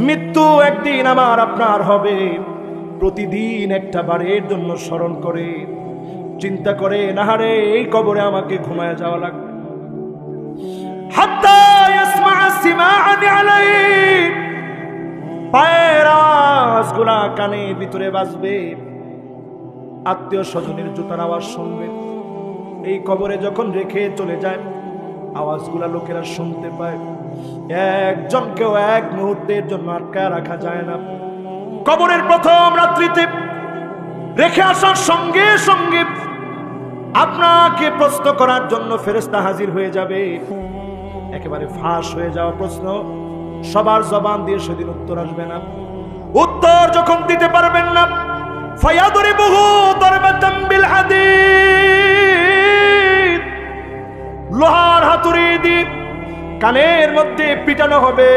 মৃত্যু একদিন আমার আপনার হবে। প্রতিদিন একটা বারের জন্য স্মরণ করে চিন্তা করে নাহারে এই কবরে আমাকে ঘুমায় যাওয়া লাগবে। হাত্তা ইয়াসমা সিমাআন আলাইহি, পায়ের আওয়াজগুলা কানের ভিতরে বাজবে, আত্মীয় স্বজনের জুতার আওয়াজ শুনবে। এই কবরে যখন রেখে চলে যায় আওয়াজগুলা লোকেরা শুনতে পায়। একজনকেও এক মুহূর্তের জন্য আটকায় রাখা যায় না। কবরের প্রথম রাত্রিতে রেখে আসার সঙ্গে সঙ্গে আপনাকে প্রশ্ন করার জন্য ফেরেশতা হাজির হয়ে যাবে। একেবারে ফাঁস হয়ে যাওয়া প্রশ্ন, সবার জবান দিয়ে সেদিন উত্তর আসবে না। উত্তর যখন দিতে পারবেন না, ফায়াদরিবুহু দারবাতাম বিল হাদীদ, লোহার হাতুড়ি দিয়ে কানের মধ্যে পিটানো হবে।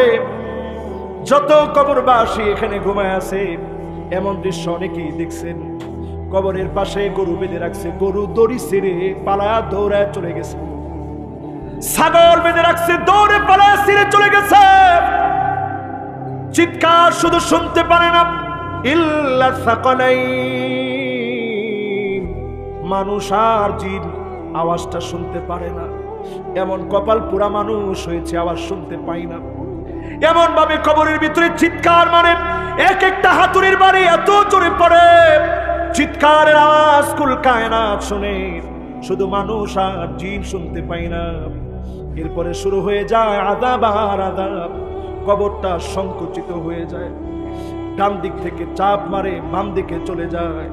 যত কবরবাসী এখানে ঘুমায় আছে, এমন দৃশ্য অনেকেই দেখছেন। কবরের পাশে গরু বেঁধে রাখছে, গরু দড়ি ছিঁড়ে পালায়া দৌড়ায় চলে গেছে। ছাগল বেঁধে রাখছে, দৌড়ে পালায়া ছিঁড়ে চলে গেছে। চিৎকার শুধু শুনতে পারে না, ইল্লা সাকালাইন, মানুষ আর জিন আওয়াজটা শুনতে পারে না। এমন কপাল পুরা মানুষ হয়েছে, আওয়াজ শুনতে পাই না। এমন ভাবে কবরের ভিতরে চিৎকার মানে এক একটা হাতুড়ির বাড়ি এত জোরে পড়ে, চিৎকারের আওয়াজ কুল কায়নাত শুনে, শুধু মানুষ আর জিন শুনতে পাই না। এরপরে শুরু হয়ে যায় আযাব আর আযাব। কবরটা সংকুচিত হয়ে যায়, ডান দিক থেকে চাপ মারে বাম দিকে চলে যায়,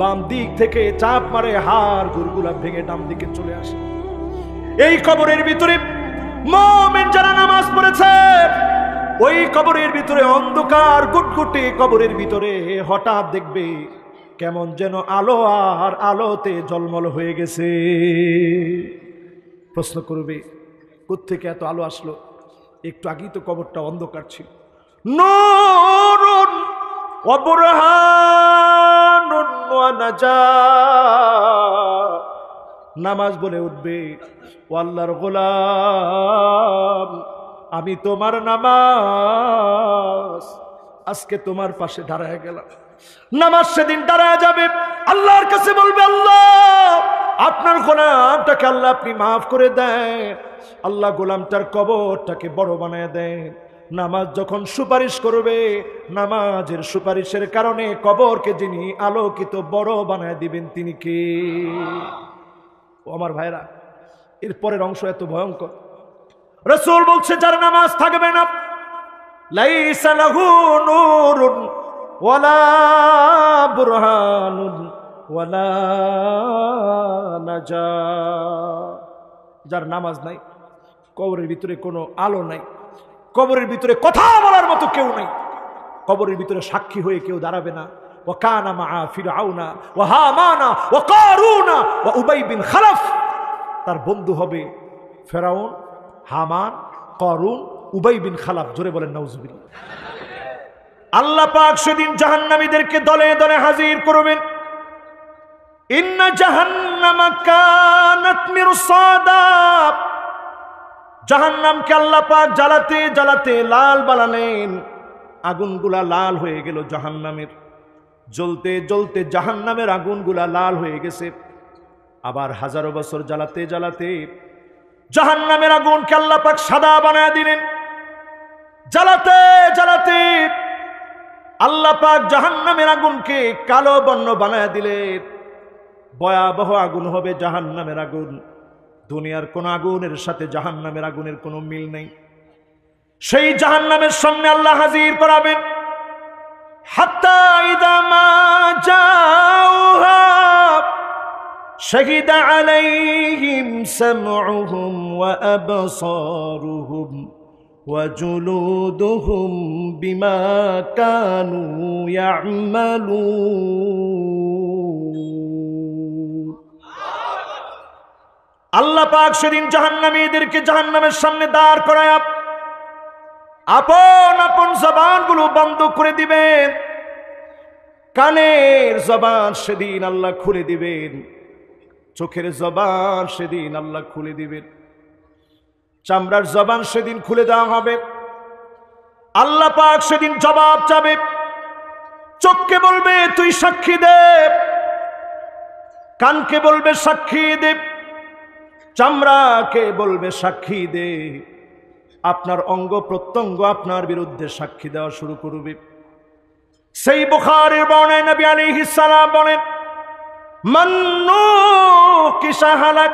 বাম দিক থেকে চাপ মারে হাড় গুড়গুলা ভেঙে ডান দিকে চলে আসে। এই কবরের ভিতরে মুমিন যারা নামাজ পড়েছে, ওই কবরের ভিতরে অন্ধকার গুটগুটে কবরের ভিতরে হঠাৎ দেখবে কেমন যেন আলো আর আলোতে ঝলমল হয়ে গেছে। প্রশ্ন করবে কোত্থেকে এত আলো আসলো? একটু আগেই তো কবরটা অন্ধকার ছিল। নূরুন ওয়া বুরহানুন ওয়া নাজাত, নামাজ বলে উঠবে, ও আল্লাহর গোলাম, আমি তোমার নামাজ আজকে তোমার পাশে দাঁড়ায় গেলাম। নামাজ সেদিন দাঁড়ায় যাবে, আল্লাহর কাছে বলবে, আল্লাহ আপনার গোলামটাকে আল্লাহ আপনি মাফ করে দেন। আল্লাহ গোলামটার কবরটাকে বড় বানায় দেন। নামাজ যখন সুপারিশ করবে, নামাজের সুপারিশের কারণে কবরকে যিনি আলোকিত বড় বানায় দিবেন তিনি কে? ও আমার ভাইরা, এর পরের অংশ এত ভয়ঙ্কর। রাসূল বলছে যার নামাজ থাকবে না, লাইসা লাহু নূরুন ওয়ালা বুরহানুন ওয়ালা নাজাত, যার নামাজ নাই, কবরের ভিতরে কোনো আলো নাই, কবরের ভিতরে কথা বলার মতো কেউ নাই, কবরের ভিতরে সাক্ষী হয়ে কেউ দাঁড়াবে না। ওয়া কানা মা ফিরআউনা ওয়া হামানা ওয়া কারুনা ওয়া উবাই বিন খালাফ, তার বন্ধু হবে ফেরাউন, হামান, কারুন, উবাই বিন খালাফ। জোরে বলেন নাউজুবিল্লাহ। আল্লাহ পাক সেদিন জাহান্নামীদেরকে দলে দলে হাজির করবেন। ইন্না জাহান্নামা কানাত মিরসাদা, জাহান্নামকে আল্লাহ পাক জ্বালাতে জ্বালাতে লাল বানালেন। আগুনগুলা লাল হয়ে গেল জাহান্নামের, জ্বলতে জ্বলতে জাহান্নামের আগুনগুলা লাল হয়ে গেছে। আবার হাজারো বছর জ্বালাতে জ্বালাতে জাহান্নামের আগুনকে আল্লাহ পাক সাদা বানায় দিলেন। জ্বালাতে জ্বালাতে আল্লাহ পাক জাহান্নামের আগুনকে কালো বর্ণ বানায় দিলেন। ভয়াবহ আগুন হবে জাহান্নামের আগুন। দুনিয়ার কোন আগুনের সাথে জাহান্নামের আগুনের কোনো মিল নেই। সেই জাহান্নামের সামনে আল্লাহ হাজির করাবেন। হাত্তা ইযা মা জাউহা শাহিদা আলাইহিম সামউহুম ওয়া আবসারুহুম ওয়া জুলুদুহুম বিমা কানু ইয়ামালুন। আল্লাহ পাক সেদিন জাহান্নামীদেরকে জাহান্নামের সামনে দাঁড় করায় আপন আপন জবানগুলো বন্ধ করে দিবেন। কানের জবান সেদিন আল্লাহ খুলে দিবেন, চোখের জবান সেদিন আল্লাহ খুলে দিবেন, চামড়ার জবান সেদিন খুলে দেওয়া হবে। আল্লাহ পাক সেদিন জবাব চাবে। চোখকে বলবে তুই সাক্ষী দে, কানকে বলবে সাক্ষী দে, চামড়াকে বলবে সাক্ষী দে, আপনার অঙ্গ প্রত্যঙ্গ আপনার বিরুদ্ধে সাক্ষী দেওয়া শুরু করবে। সেই বুখারীর বর্ণনায় নবী আলাইহিস সালাম বলেন, মান্নু কিসা হালাক,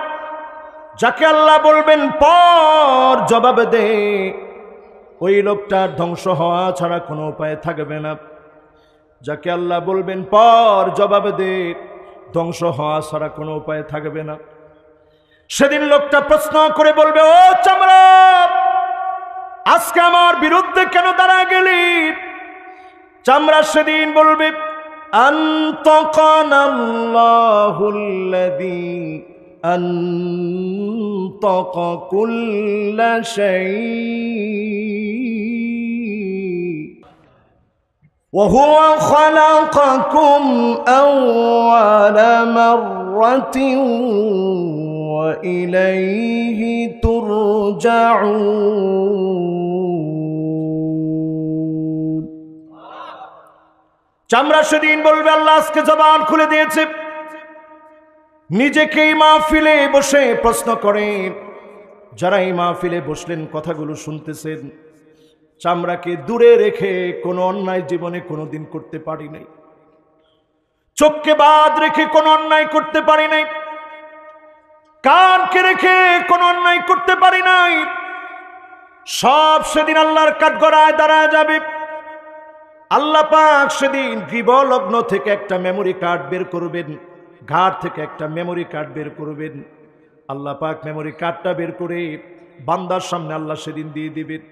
যাকে আল্লাহ বলবেন পর জবাব দে, ওই লোকটার ধ্বংস হওয়া ছাড়া কোনো উপায় থাকবে না। যাকে আল্লাহ বলবেন পর জবাব দে, ধ্বংস হওয়া ছাড়া কোনো উপায় থাকবে না। সেদিন লোকটা প্রশ্ন করে বলবে, ও চামড়া, আজকে আমার বিরুদ্ধে কেন দাঁড়া গেলি? চামড়া সেদিন বলবে, আনতাকানাল্লাহুল্লাযী আনতাকা কুল্লা শাই ওয়া হুয়া খালাকাকুম আওয়ালা মাররাতিন ওয়া ইলাইহি তুরজাউন। চামড়া সেদিন বলবে, আল্লাহ আজকে জবান খুলে দিয়েছে। নিজেকে এই মাহফিলে বসে প্রশ্ন করেন, যারা এই মাহফিলে বসলেন কথাগুলো শুনতেছেন, চামড়াকে দূরে রেখে কোনো অন্যায় জীবনে কোনোদিন করতে পারি নাই, চোখকে বাদ রেখে কোনো অন্যায় করতে পারি নাই, কানকে রেখে কোনো অন্যায় করতে পারি নাই। সব সেদিন আল্লাহর কাঠগড়ায় দাঁড়ায় যাবে। আল্লাহ পাক সেদিন গৃহলগ্ন থেকে একটা মেমোরি কার্ড বের করবেন, ঘাট থেকে একটা মেমোরি কার্ড বের করবেন। আল্লাহ পাক মেমোরি কার্ডটা বের করে বান্দার সামনে আল্লাহ সেদিন দিয়ে দিবেন।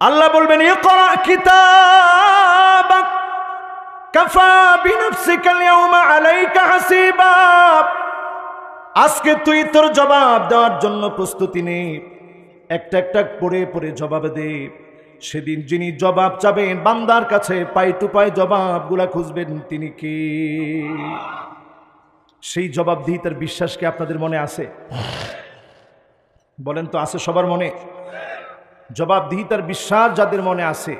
আল্লাহ বলবেন, ইকরা কিতাবাক কাফা বিনাফসিকা আল-ইয়াওমা আলাইকা হাসিবা। আজকে তুই তোর জবাব দেওয়ার জন্য প্রস্তুতি নে, একটা একটা পড়ে পড়ে জবাব দে। সেদিন যিনি জবাব চাবেন বান্দার কাছে, পাই টু পাই জবাবগুলা খুঁজবেন, তিনি কে? সেই জবাবদিহিতার বিশ্বাস কি আপনাদের মনে আছে? বলেন তো, আছে সবার মনে? জবাবদিহিতার বিশ্বাস যাদের মনে আছে,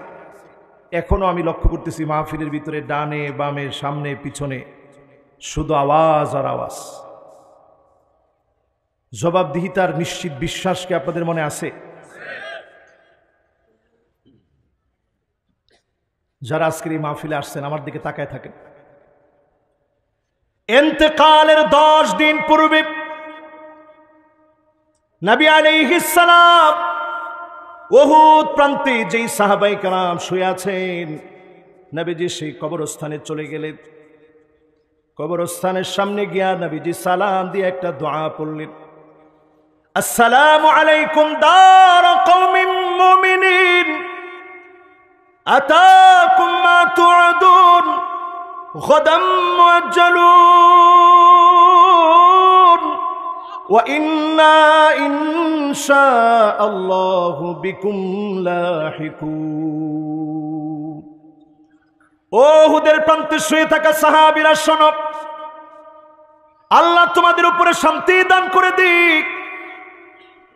এখনো আমি লক্ষ্য করতেছি মাহফিলের ভিতরে ডানে বামে সামনে পিছনে শুধু আওয়াজ আর আওয়াজ। জবাবদিহিতার নিশ্চিত বিশ্বাস কি আপনাদের মনে আছে? যারা আজকের এই মাহফিলে আসছেন আমার দিকে তাকায় থাকেন। ইন্তেকালের 10 দিন পূর্বে নবী আলাইহিস সালাম উহুদ প্রান্তে যেই সাহাবায়ে কেরাম শুয়ে আছেন, নবীজি সেই কবরস্থানে চলে গেলেন। কবরস্থানের সামনে গিয়া নবীজি সালাম দিয়ে একটা দোয়া পড়লেন, আসসালামু আলাইকুম দার কওমিন মুমিনিন আতাকুম মা তুআদুন গাদাম মুআজ্জালুন ওয়া ইন্না ইনশাআল্লাহু বিকুম লাহিকুন। ও উহুদের প্রান্তে শুয়ে থাকা সাহাবীরা শোনো, আল্লাহ তোমাদের উপরে শান্তি দান করে দিক।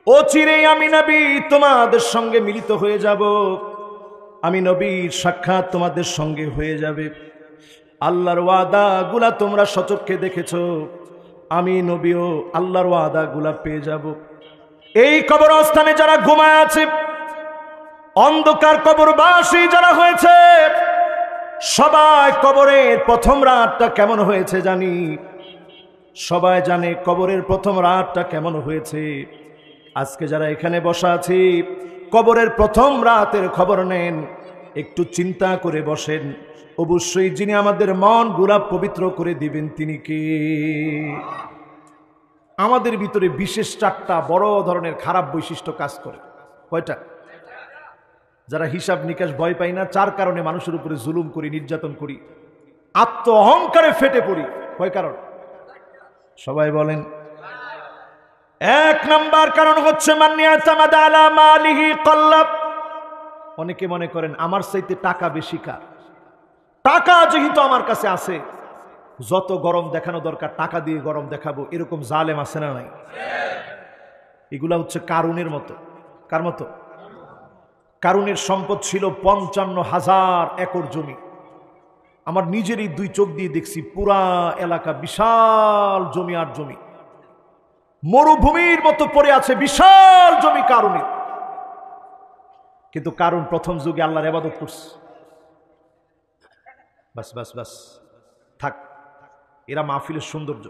অচিরেই আমি নবী তোমাদের সঙ্গে মিলিত হয়ে যাব, আমি নবীর সাক্ষাৎ তোমাদের সঙ্গে হয়ে যাবে। আল্লাহর ওয়াদা গুলা তোমরা সচক্ষে দেখেছ, আমি নবীও আল্লাহর ওয়াদা গুলা পেয়ে যাব। এই কবরস্থানে যারা ঘুমায় আছে, অন্ধকার কবরবাসী যারা হয়েছে, সবাই কবরের প্রথম রাতটা কেমন হয়েছে জানি। সবাই জানে কবরের প্রথম রাতটা কেমন হয়েছে। আজকে যারা এখানে বসা আছি, কবরের প্রথম রাতের খবর নেন, একটু চিন্তা করে বসেন। অবশ্যই যিনি আমাদের মন গুলা পবিত্র করে দিবেন তিনি কে? আমাদের ভিতরে বিশেষ 4টা বড় ধরনের খারাপ বৈশিষ্ট্য কাজ করে। কয়টা? যারা হিসাব নিকাশ ভয় পাই না, 4 কারণে মানুষের উপরে জুলুম করি, নির্যাতন করি, আত্ম অহংকারে ফেটে পড়ি। কয় কারণ? সবাই বলেন। 1 নাম্বার কারণ হচ্ছে মান্নিয়াতামাদা আলা মালিহি কল্লাব। অনেকে মনে করেন আমার চাইতে টাকা বেশি কার, টাকা যেহেতু আমার কাছে আছে, যত গরম দেখানো দরকার টাকা দিয়ে গরম দেখাবো, এরকম জালেম আছে না নাই? এগুলা হচ্ছে কারুনের মতো। কার মতো? কারুনের সম্পদ ছিল ৫৫,০০০ একর জমি। আমার নিজেরই ২ চোখ দিয়ে দেখছি, পুরা এলাকা বিশাল জমি আর জমি, মরুভূমির মতো পড়ে আছে বিশাল জমি কারুনের। কিন্তু কারুন প্রথম যুগে আল্লাহর ইবাদত করছে। বাস বাস বাস, থাক, এরা মাহফিলের সৌন্দর্য,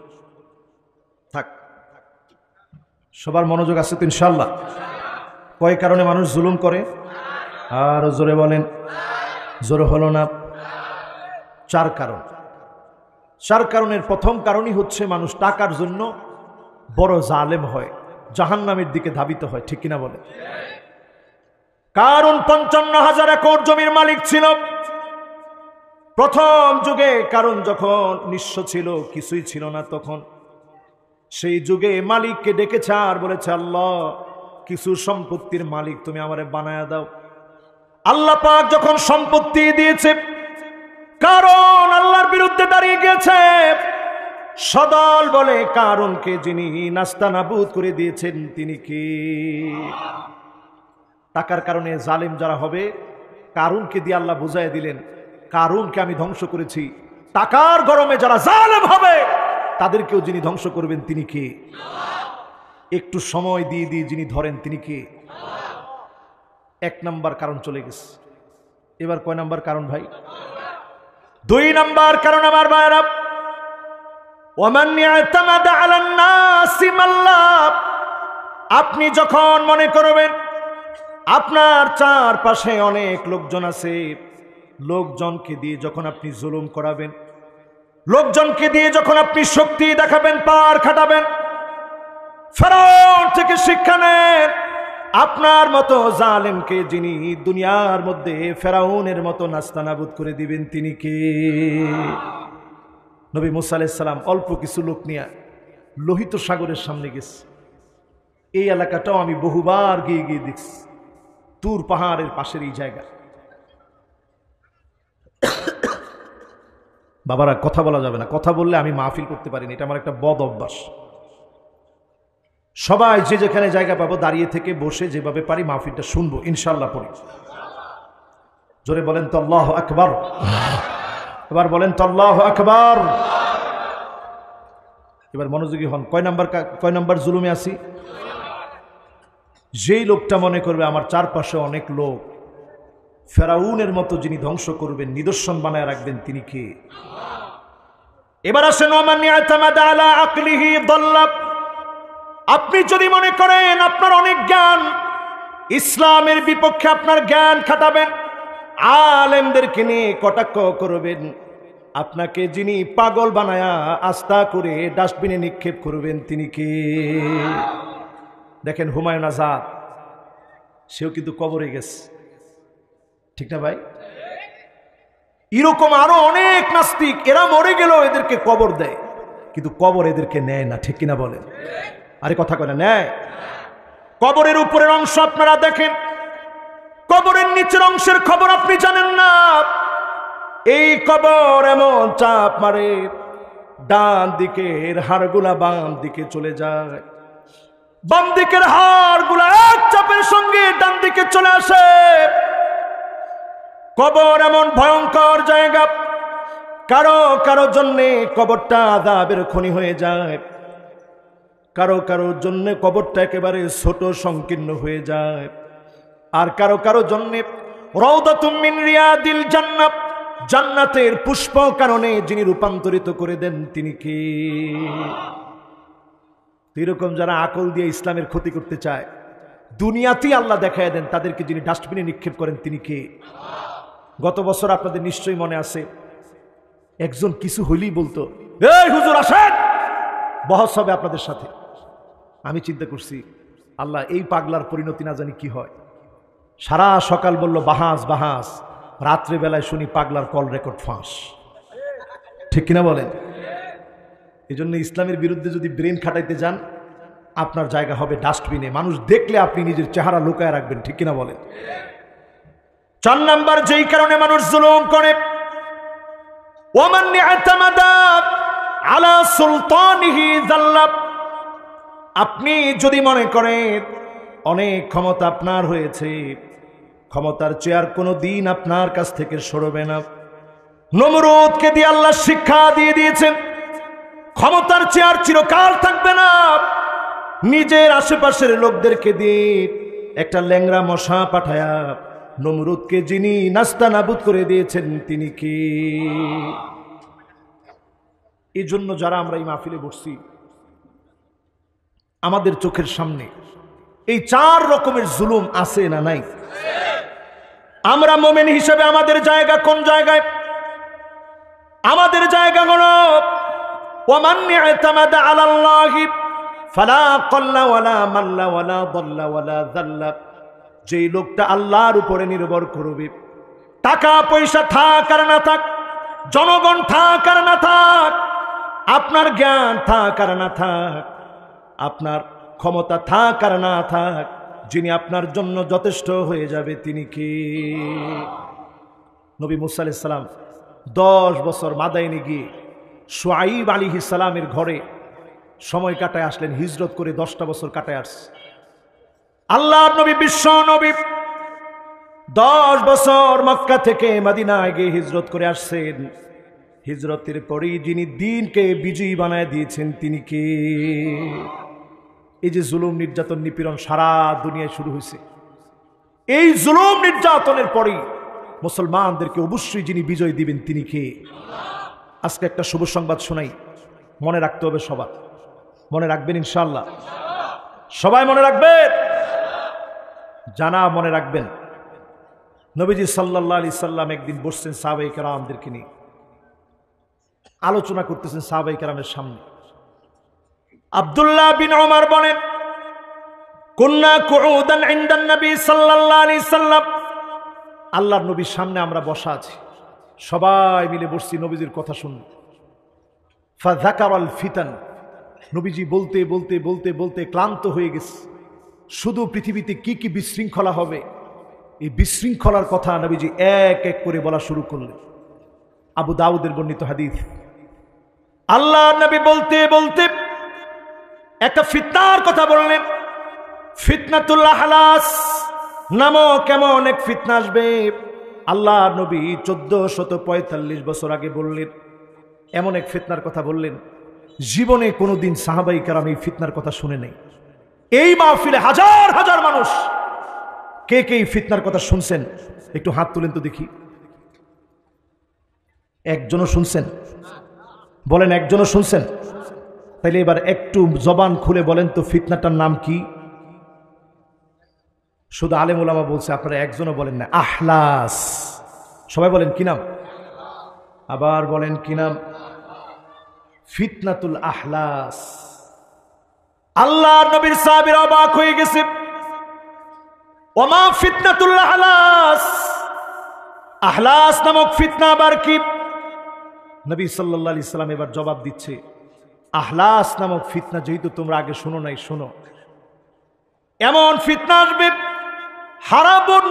থাক। সবার মনোযোগ আছে তো ইনশাআল্লাহ? কয় কারণে মানুষ জুলুম করে? আর জোরে বলেন, জোরে হলো না? 4 কারণ। 4 কারণের প্রথম কারণই হচ্ছে মানুষ টাকার জন্য বড় জালেম হয়, জাহান্নামের দিকে ধাবিত হয়। ঠিক কিনা বলে? কারণ ৫৫,০০০ একর জমির মালিক ছিল প্রথম যুগে। কারণ যখন নিঃস্ব ছিল, কিছুই ছিল না, তখন সেই যুগে মালিককে ডেকেছে আর বলেছে, আল্লাহ, কিছু সম্পত্তির মালিক তুমি আমারে বানায়া দাও। আল্লাহ পাক যখন সম্পত্তি দিয়েছে, কারণ আল্লাহর বিরুদ্ধে দাঁড়িয়ে গেছে, সদল বলে কারণকে যিনি নাস্তানাবুদ করে দিয়েছেন তিনি কি? টাকার কারণে জালেম যারা হবে, কারণকে দিয়ে আল্লাহ বুঝাই দিলেন, কারণকে আমি ধ্বংস করেছি। টাকার গরমে যারা জালেম হবে তাদেরকেও যিনি ধ্বংস করবেন তিনি কে? একটু সময় দিয়ে দিয়ে যিনি ধরেন তিনি কে? 1 নাম্বার কারণ চলে গেছে। এবার কয় নাম্বার কারণ ভাই? 2 নাম্বার কারণ আমার ভাইরা, ওয়ামান ইয়াতামাদা আলান নাসি মাল্লাহ। আপনি যখন মনে করবেন আপনার চারপাশে অনেক লোকজন আছে, লোকজনকে দিয়ে যখন আপনি জুলুম করাবেন, লোকজনকে দিয়ে যখন আপনি শক্তি দেখাবেন, পার খাটাবেন, ফেরাউন থেকে শিক্ষা নেন। আপনার মতো জালেমকে যিনি দুনিয়ার মধ্যে ফেরাউনের মতো নাস্তানাবুদ করে দিবেন তিনি কে? নবী মুসা আলাইহিস সালাম অল্প কিছু লোক নিয়ে লোহিত সাগরের সামনে গেছে। এই এলাকাটাও আমি বহুবার গিয়ে গিয়ে দেখছি, তুর পাহাড়ের পাশের এই জায়গা। বাবারা, কথা বলা যাবে না, কথা বললে আমি মাহফিল করতে পারি না, এটা আমার একটা বদ অভ্যাস। সবাই যে যেখানে জায়গা পাবো দাঁড়িয়ে থেকে বসে যেভাবে পারি মাহফিলটা শুনবো ইনশাআল্লাহ পড়ি। জোরে বলেন তো আল্লাহু আকবার। এবার বলেন তো আল্লাহু আকবার। এবার মনোযোগী হন। কয় নাম্বার জুলুমে আছি? যেই লোকটা মনে করবে আমার চারপাশে অনেক লোক, ফেরাউনের মতো যিনি ধ্বংস করবেন, নিদর্শন বানায় রাখবেন তিনি কে? এবার আসেন, ওমান ইয়াতামাদা আলা আকলিহি দাল্লা। আপনি যদি মনে করেন আপনার অনেক জ্ঞান, ইসলামের বিপক্ষে আপনার জ্ঞান খাটাবেন, আলেমদেরকে নিয়ে কটাক্ষ করবেন, আপনাকে যিনি পাগল বানায়া আস্থা করে ডাস্টবিনে নিক্ষেপ করবেন তিনি কে? দেখেন হুমায়ুন আজাদ, সেও কিন্তু কবরে গেছে, ঠিক না ভাই? এরকম আরো অনেক নাস্তিক, এরা মরে গেল এদেরকে কবর দেয়, কিন্তু কবর এদেরকে নেয় না, ঠিক কিনা বলেন? আরে কথা কয় না, নেয়। কবরের উপরের অংশ আপনারা দেখেন, কবরের নিচের অংশের খবর আপনি জানেন না। এই কবর এমন চাপ মারে, ডান দিকের হাড়গুলা বাম দিকে চলে যায়, বাম দিকের হাড়গুলা এক চাপের সঙ্গে ডান দিকে চলে আসে। কবর এমন ভয়ঙ্কর জায়গা, কারো কারো জন্যে কবরটা আযাবের খনি হয়ে যায়, কারো কারো জন্য কবরটা একেবারে ছোট সংকীর্ণ হয়ে যায়, আর কারো কারো জন্য রাউদাতুম মিন রিয়াদিল জান্নাত, জান্নাতের পুষ্প কারণে যিনি রূপান্তরিত করে দেন তিনি কে? এরকম যারা আকল দিয়ে ইসলামের ক্ষতি করতে চায়, দুনিয়াতেই আল্লাহ দেখায় দেন, তাদেরকে যিনি ডাস্টবিনে নিক্ষেপ করেন তিনি কে? গত বছর আপনাদের নিশ্চয়ই মনে আছে, একজন কিছু হইলেই বলতো, এই হুজুর আসেন, বহস হবে আপনাদের সাথে। আমি চিন্তা করছি, আল্লাহ এই পাগলার পরিণতি না জানি কি হয়। সারা সকাল বলল বাহাস বাহাস, রাত্রে বেলায় শুনি পাগলার কল রেকর্ড ফাঁস, ঠিক কিনা বলেন? এই জন্য ইসলামের বিরুদ্ধে যদি ব্রেন খাটাইতে যান, আপনার জায়গা হবে ডাস্টবিনে। মানুষ দেখলে আপনি নিজের চেহারা লুকায় রাখবেন, ঠিক কিনা বলেন? 4 নাম্বার যেই কারণে মানুষ জুলুম করে, ওয়ামান ইয়াতামাদা আলা সুলতানিহি যাল্লা। আপনি যদি মনে করেন অনেক ক্ষমতা আপনার হয়েছে, ক্ষমতার চেয়ার কোনো দিন আপনার কাছ থেকে সরবে না। নমরুদকে দিয়ে আল্লাহ শিক্ষা দিয়ে দিয়েছেন, ক্ষমতার চেয়ার চিরকাল থাকবে না। নিজের আশেপাশের লোকদেরকে দিয়ে একটা ল্যাংড়া মশা পাঠায়া নমরুদকে যিনি নাস্তা নাবুদ করে দিয়েছেন তিনি কি? এই জন্য যারা আমরা এই মাহফিলে বসছি, আমাদের চোখের সামনে এই 4 রকমের জুলুম আছে না নাই? আমরা মুমিন হিসেবে আমাদের জায়গা কোন জায়গায়? আমাদের জায়গা হলো ওয়ামান ইতামাদা আলাল্লাহি ফালা ক্বাল্লা ওয়ালা মাল্লা ওয়ালা দাল্লা ওয়ালা যাল্লা। যেই লোকটা আল্লাহর উপরে নির্ভর করবে, টাকা পয়সা থাক আর না থাক, জনগণ থাক আর না থাক, আপনার জ্ঞান থাক আর না থাক, আপনার ক্ষমতা থাক আর না থাক, যিনি আপনার জন্য যথেষ্ট হয়ে যাবে তিনি কি? নবী মুসা আলাইহিস সালাম 10 বছর মাদাইনে গিয়ে শুআইব আলাইহিস সালামের ঘরে সময় কাটায় আসলেন, হিজরত করে 10টা বছর কাটায় আসছে। আল্লাহর নবী বিশ্ব নবী 10 বছর মক্কা থেকে মদিনায় গিয়ে হিজরত করে আসছেন। হিজরতের পরেই যিনি দ্বীনকে বিজয়ী বানায় দিয়েছেন তিনি কে? এই যে জুলুম নির্যাতন নিপীড়ন সারা দুনিয়ায় শুরু হয়েছে, এই জুলুম নির্যাতনের পরেই মুসলমানদেরকে অবশ্যই যিনি বিজয় দিবেন তিনি কে? আজকে একটা শুভ সংবাদ শোনাই, মনে রাখতে হবে সবার। মনে রাখবেন ইনশাআল্লাহ? সবাই মনে রাখবেন, জানা মনে রাখবেন। নবীজি সাল্লাল্লাহু আলাইহি সাল্লাম একদিন বসছেন সাহাবায়ে কেরামদেরকে নিয়ে, আলোচনা করতেছেন সাহাবায়ে কেরামের সামনে। আব্দুল্লাহ বিন ওমর বলেন, কুন্না কুউদান ইনদান নবী সাল্লাল্লাহু আলাইহি সাল্লাম, আল্লাহর নবীর সামনে আমরা বসা আছি, সবাই মিলে বসছি নবীজির কথা শুনতে। ফাযাকারাল ফিতান, নবীজি বলতে বলতে বলতে বলতে ক্লান্ত হয়ে গেছে। শুধু পৃথিবীতে কি কি বিশৃঙ্খলা হবে, এই বিশৃঙ্খলার কথা নবীজি এক এক করে বলা শুরু করলেন। আবু দাউদের বর্ণিত হাদিস, আল্লাহর নবী বলতে বলতে একটা ফিতনার কথা বললেন। ফিতনাতুল আহলাস নামক এমন এক ফিতনা আসবে, আল্লাহর নবী 1445 বছর আগে বললেন। এমন এক ফিতনার কথা বললেন, জীবনে কোনোদিন সাহাবাই কেরাম এই ফিতনার কথা শুনে নেই। এই মাহফিলে হাজার হাজার মানুষ, কে কে এই ফিতনার কথা শুনছেন একটু হাত তুলেন তো দেখি। একজনও শুনছেন? বলেন একজনও শুনছেন? তাইলে এবার একটু জবান খুলে বলেন তো ফিতনাটার নাম কি? শুধু আলেম ওলামা বলছে, আপনারা একজনও বলেন না। আহলাস। সবাই বলেন কি নাম? আবার বলেন কি নাম? ফিতনাতুল আহলাস। আল্লাহর নবীর সাহাবীরা অবাক হয়ে গেছে, ওমা ফিতনাতুল আহলাস, আহলাস নামক ফিতনা আবার কি? নবী সাল্লাল্লাহু আলাইহি সাল্লাম এবার জবাব দিচ্ছে, আহলাস নামক ফিতনা যেহেতু তোমরা আগে শোনো নাই, শোনো। এমন ফিতনা আসবে, হারাবন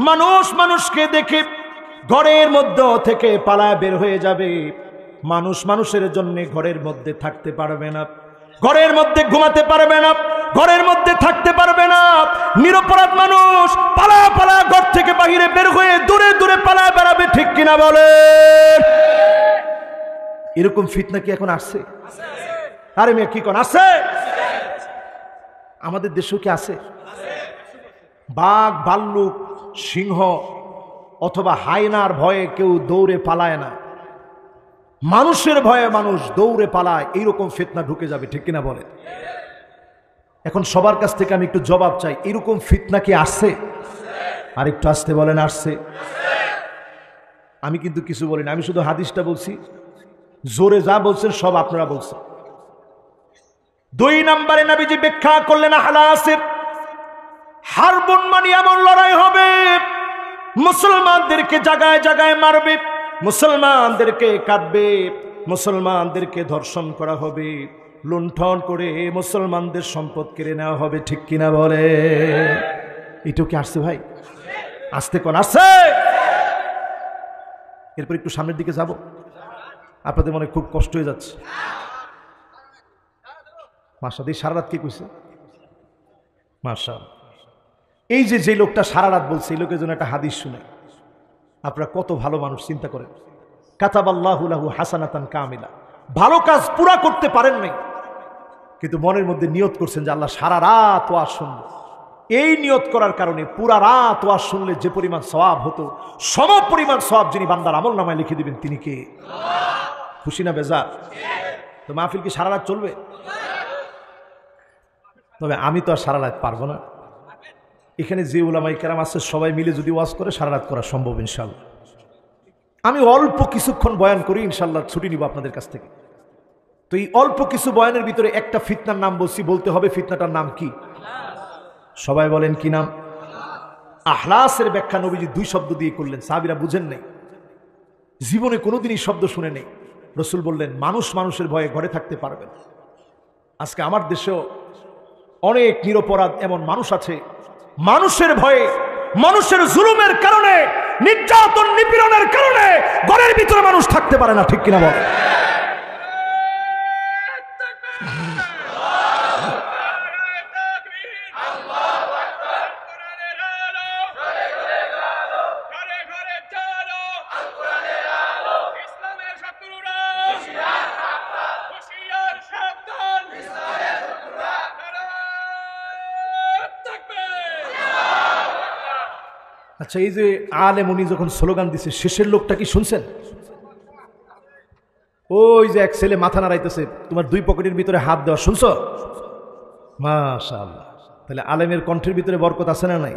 মানুষ মানুষকে দেখে ঘরের মধ্যে থেকে পালায় বের হয়ে যাবে। মানুষ মানুষের জন্য ঘরের মধ্যে থাকতে পারবে না, ঘরের মধ্যে ঘুমাতে পারবে না, ঘরের মধ্যে থাকতে পারবে না। নিরপরাধ মানুষ পালা পালা ঘর থেকে বাহিরে বের হয়ে দূরে দূরে পালায় বেড়াবে, ঠিক কিনা বলে? এরকম ফিতনা কি এখন আসছে? আরে মেয়ে কি কোন আছে? আমাদের দেশেও কি আছে? বাঘ, ভাল্লুক, সিংহ অথবা হায়নার ভয়ে কেউ দৌড়ে পালায় না, মানুষের ভয়ে মানুষ দৌড়ে পালায়। এইরকম ফিতনা ঢুকে যাবে, ঠিক কিনা বলে? এখন সবার কাছ থেকে আমি একটু জবাব চাই, এরকম ফিতনা কি আসছে? আর একটু আসতে বলেন আসছে। আমি কিন্তু কিছু বলিনি, আমি শুধু হাদিসটা বলছি, জোরে যা বলছেন সব আপনারা বলছেন। 2 নম্বরে নবীজি ব্যাখ্যা করলেন আহলাসের। হারবুন মানে এমন লড়াই হবে, মুসলমানদেরকে জায়গায় জায়গায় মারবে, মুসলমানদেরকে কাটবে, মুসলমানদেরকে ধর্ষণ করা হবে, লুণ্ঠন করে মুসলমানদের সম্পদ কেড়ে নেওয়া হবে, ঠিক কিনা বলে? এটাও কি আসছে ভাই? আসতে কোন আসছে? এরপর একটু সামনের দিকে যাব, আপনাদের মনে খুব কষ্ট হয়ে যাচ্ছে। মাশাআল্লাহ, সারা রাত কি কইছে? মাশাআল্লাহ। এই যে লোকটা সারা রাত বলছে, এই লোকের জন্য একটা হাদিস শুনে। আপনারা কত ভালো মানুষ, চিন্তা করেন। কাতাবাল্লাহু লাহু হাসানাতান কামিলা, ভালো কাজ পুরা করতে পারেন নাই, কিন্তু মনের মধ্যে নিয়ত করছেন যে আল্লাহ সারা রাত ওয়াজ শুনবো। এই নিয়ত করার কারণে পুরা রাত ওয়াজ শুনলে যে পরিমাণ সওয়াব হতো, সম পরিমাণ সওয়াব যিনি বান্দার আমল নামায় লিখে দিবেন তিনি কে? খুশি না বেজার? তো মাহফিল কি সারা রাত চলবে? তবে আমি তো আর সারা রাত পারবো না। এখানে যে উলামায়ে কেরাম আছে সবাই মিলে যদি ওয়াজ করে সারা রাত করা সম্ভব ইনশাআল্লাহ। আমি অল্প কিছুক্ষণ বয়ান করি, ইনশাআল্লাহ ছুটি নিব আপনাদের কাছ থেকে। তো এই অল্প কিছু বয়ানের ভিতরে একটা ফিতনার নাম বলছি, বলতে হবে ফিতনাটার নাম কি? সবাই বলেন কি নাম? আহলাসের ব্যাখ্যা নবীজি 2 শব্দ দিয়ে করলেন, সাহাবীরা বুঝেন নাই, জীবনে কোনোদিনই শব্দ শুনে নেই। রসুল বললেন মানুষ মানুষের ভয়ে ঘরে থাকতে পারবে না। আজকে আমার দেশেও অনেক নিরপরাধ এমন মানুষ আছে, মানুষের ভয়ে, মানুষের জুলুমের কারণে, নির্যাতন নিপীড়নের কারণে ঘরের ভিতরে মানুষ থাকতে পারে না। ঠিক কিনা বল? আচ্ছা, এই যে আলেম উনি যখন স্লোগান দিছে, শেষের লোকটা কি শুনছেন? ওই যে এক ছেলে মাথা নাড়াইতেছে, তোমার 2 পকেটের ভিতরে হাত দেওয়া, শুনছো? মাশাআল্লাহ। তাহলে আলেমের কণ্ঠের ভিতরে বরকত আছে না নাই?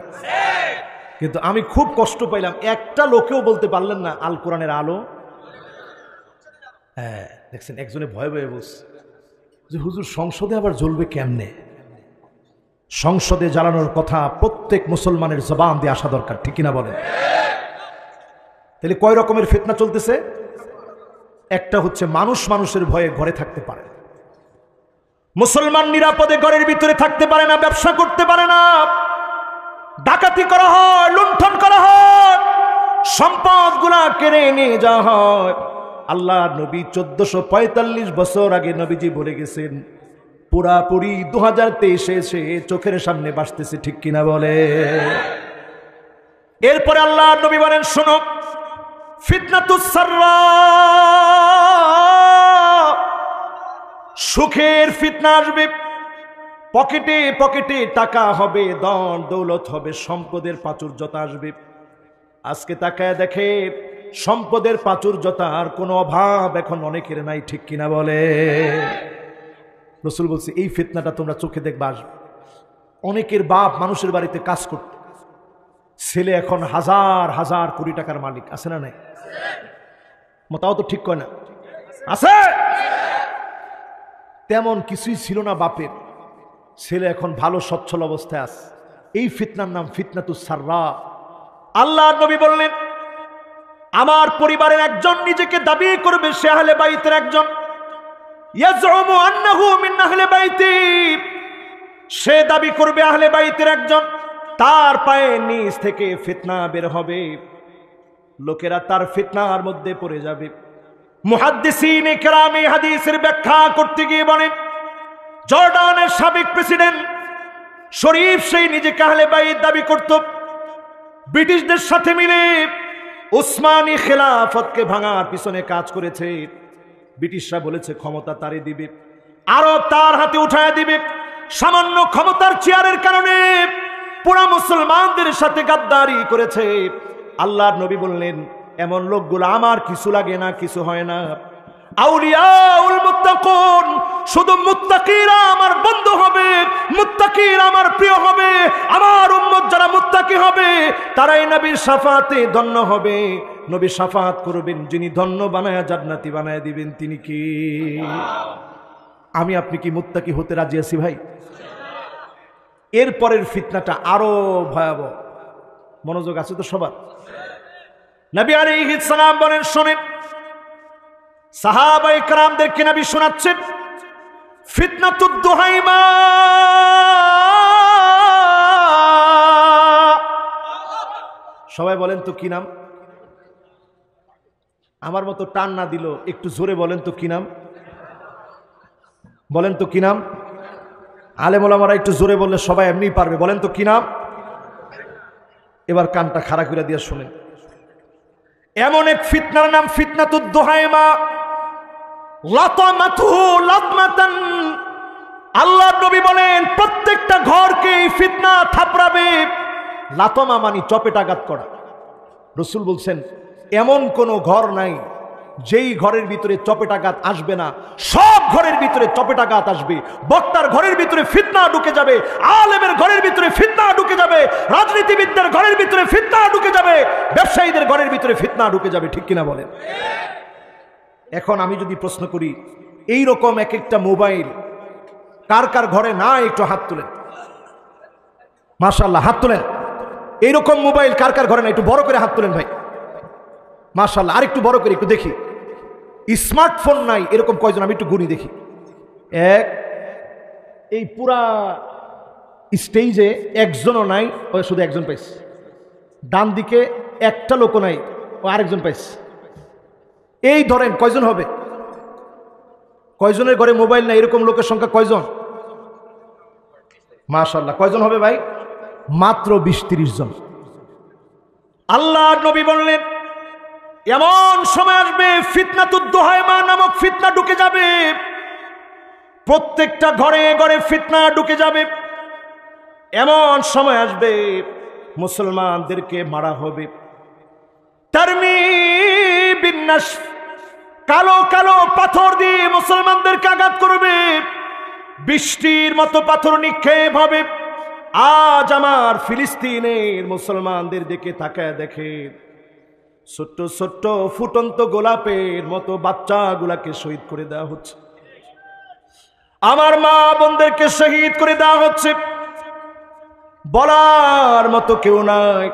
কিন্তু আমি খুব কষ্ট পাইলাম, একটা লোকেও বলতে পারলেন না আল কোরআনের আলো। হ্যাঁ, দেখছেন একজনে ভয়ে ভয়ে বলছে যে হুজুর সংসদে আবার জ্বলবে কেমনে? সংসদে জ্বালানোর কথা প্রত্যেক মুসলমানের জবান দিয়ে আসা দরকার। ঠিক কিনা বলেন? তাহলে কয় রকমের ফিতনা চলতেছে? একটা হচ্ছে মানুষ মানুষের ভয়ে ঘরে থাকতে পারে, মুসলমান নিরাপদে ঘরের ভিতরে থাকতে পারে না, ব্যবসা করতে পারে না, ডাকাতি করা হয়, লুণ্ঠন করা হয়, সম্পদ গুলা কেড়ে নিয়ে যাওয়া হয়। আল্লাহ নবী 1445 বছর আগে নবীজি বলে গেছেন, পুরাপুরি 2023 এসে চোখের সামনে বাসতেছে। ঠিক কিনা বলে? এরপরে আল্লাহ নবী বলেন, শোনো, ফিতনাতুস সাররা, সুখের ফিতনা আসবে, পকেটে পকেটে টাকা হবে, ধন দৌলত হবে, সম্পদের প্রাচুর্যতা আসবে। আজকে তাকায় দেখে সম্পদের প্রাচুর্যতার কোনো অভাব এখন অনেকের নাই। ঠিক কিনা বলে? রসুল বলছে এই ফিতনাটা তোমরা চোখে দেখবা আসবে। অনেকের বাপ মানুষের বাড়িতে কাজ করত, ছেলে এখন হাজার হাজার কোটি টাকার মালিক, আছে না নাই? মতাও তো ঠিক কয় না? আছে। তেমন কিছুই ছিল না বাপের, ছেলে এখন ভালো সচ্ছল অবস্থায় আছে। এই ফিতনার নাম ফিতনাতুস সাররা। আল্লাহ নবী বললেন, আমার পরিবারের একজন নিজেকে দাবি করবে সে আহলে বাইতের একজন, ইয়াজউমু আন্নাহু মিন আহলে বাইতি, সে দাবি করবে আহলে বাইতের একজন, তার পায়ের নিচ থেকে ফিতনা বের হবে, লোকেরা তার ফিতনার মধ্যে পড়ে যাবে। মুহাদ্দিসিনে কেরামে হাদিসের ব্যাখ্যা করতে গিয়ে বলেন, জর্ডানের সাবেক প্রেসিডেন্ট শরীফ সেই নিজেকে আহলে বাইত দাবি করত। ব্রিটিশদের সাথে মিলে উসমানী খেলাফতকে ভাঙার পিছনে কাজ করেছে। ব্রিটিশরা বলেছে ক্ষমতা তারে দিবে, আরব তার হাতে উঠায় দিবে। সামান্য ক্ষমতার চেয়ারের কারণে পুরা মুসলমানদের সাথে গাদ্দারি করেছে। আল্লাহর নবী বললেন, এমন লোকগুলো আমার কিছু লাগে না, কিছু হয় না। আউলিয়াউল মুত্তাকুন, শুধু মুত্তাকিরা আমার বন্ধু হবে, মুত্তাকিরা আমার প্রিয় হবে। আমার উম্মত যারা মুত্তাকি হবে তারাই নবীর শাফাতে ধন্য হবে। নবী শাফাত করবেন, যিনি ধন্য বানায়া জান্নাতি বানায়া দিবেন তিনি কি? আমি আপনি কি মুত্তাকি হতে রাজি আছি ভাই? এরপরের ফিতনাটা আরো ভয়াবহ। মনোযোগ আছে তো সবার? নবী আলাইহিস সালাম বলেন, শুনেন, সাহাবায়ে কেরামদেরকে নবী শোনাচ্ছেন, ফিতনাতুদ দুহাইমা, সবাই বলেন তো কি নাম? আমার মতো টান না দিল একটু জোরে বলেন তো কি নাম? বলেন তো কি নাম? আলেম ওলামারা একটু জোরে বললে সবাই এমনিই পারবে। বলেন তো কি নাম? এবার কানটা খাড়া করে দিয়ে শুনেন। এমন এক ফিতনার নাম ফিতনাতুদ দুহাইমা লাতামাতুহু লাতমাতান। আল্লাহর নবী বলেন প্রত্যেকটা ঘরকে এই ফিতনা থাপড়াবে। লাতমা মানে চপেটাঘাত করা। রাসূল বলছেন এমন কোন ঘর নাই যেই ঘরের ভিতরে চপেটাঘাত আসবে না, সব ঘরের ভিতরে চপেটাঘাত আসবে। বক্তার ঘরের ভিতরে ফিতনা ঢুকে যাবে, আলেমের ঘরের ভিতরে ফিতনা ঢুকে যাবে, রাজনীতিবিদদের ঘরের ভিতরে ফিতনা ঢুকে যাবে, ব্যবসায়ীদের ঘরের ভিতরে ফিতনা ঢুকে যাবে। ঠিক কিনা বলেন? এখন আমি যদি প্রশ্ন করি এই রকম এক একটা মোবাইল কার কার ঘরে না, একটু হাত তুলেন। মাশাআল্লাহ, হাত তুলেন। এইরকম মোবাইল কার কার ঘরে না, একটু বড় করে হাত তুলেন ভাই। মাশাআল্লাহ, আর একটু বড় করে একটু দেখি। স্মার্টফোন নাই এরকম কয়জন, আমি একটু গুনি দেখি। এক, এই পুরা স্টেজে একজনও নাই, ও শুধু একজন পাইছে। ডান দিকে একটা লোক নাই, ও আরেকজন পাইছে। এই ধরেন কয়জন হবে? কয়জনের ঘরে মোবাইল নাই এরকম লোকের সংখ্যা কয়জন? মাশাআল্লাহ, কয়জন হবে ভাই? মাত্র 20-30 জন। আল্লাহর নবী বললেন এমন সময় আসবে ফিতনাতুদ দুহাইমা নামক ফিতনা ঢুকে যাবে। প্রত্যেকটা ঘরে ঘরে ফিতনা ঢুকে যাবে। এমন সময় আসবে মুসলমানদেরকে মারা হবে। তারমি বিন্নাস, কালো কালো পাথর দিয়ে মুসলমানদেরকে আঘাত করবে। বৃষ্টির মতো পাথর নিক্ষেপ হবে। আজ আমার ফিলিস্তিনের মুসলমানদের দিকে তাকায় দেখে ছোট্ট ছোট্ট ফুটন্ত গোলাপের মতো বাচ্চাগুলাকে শহীদ করে দেওয়া হচ্ছে। আমার মা বোনদেরকে শহীদ করে দেওয়া হচ্ছে। বলার মতো কেউ নাই,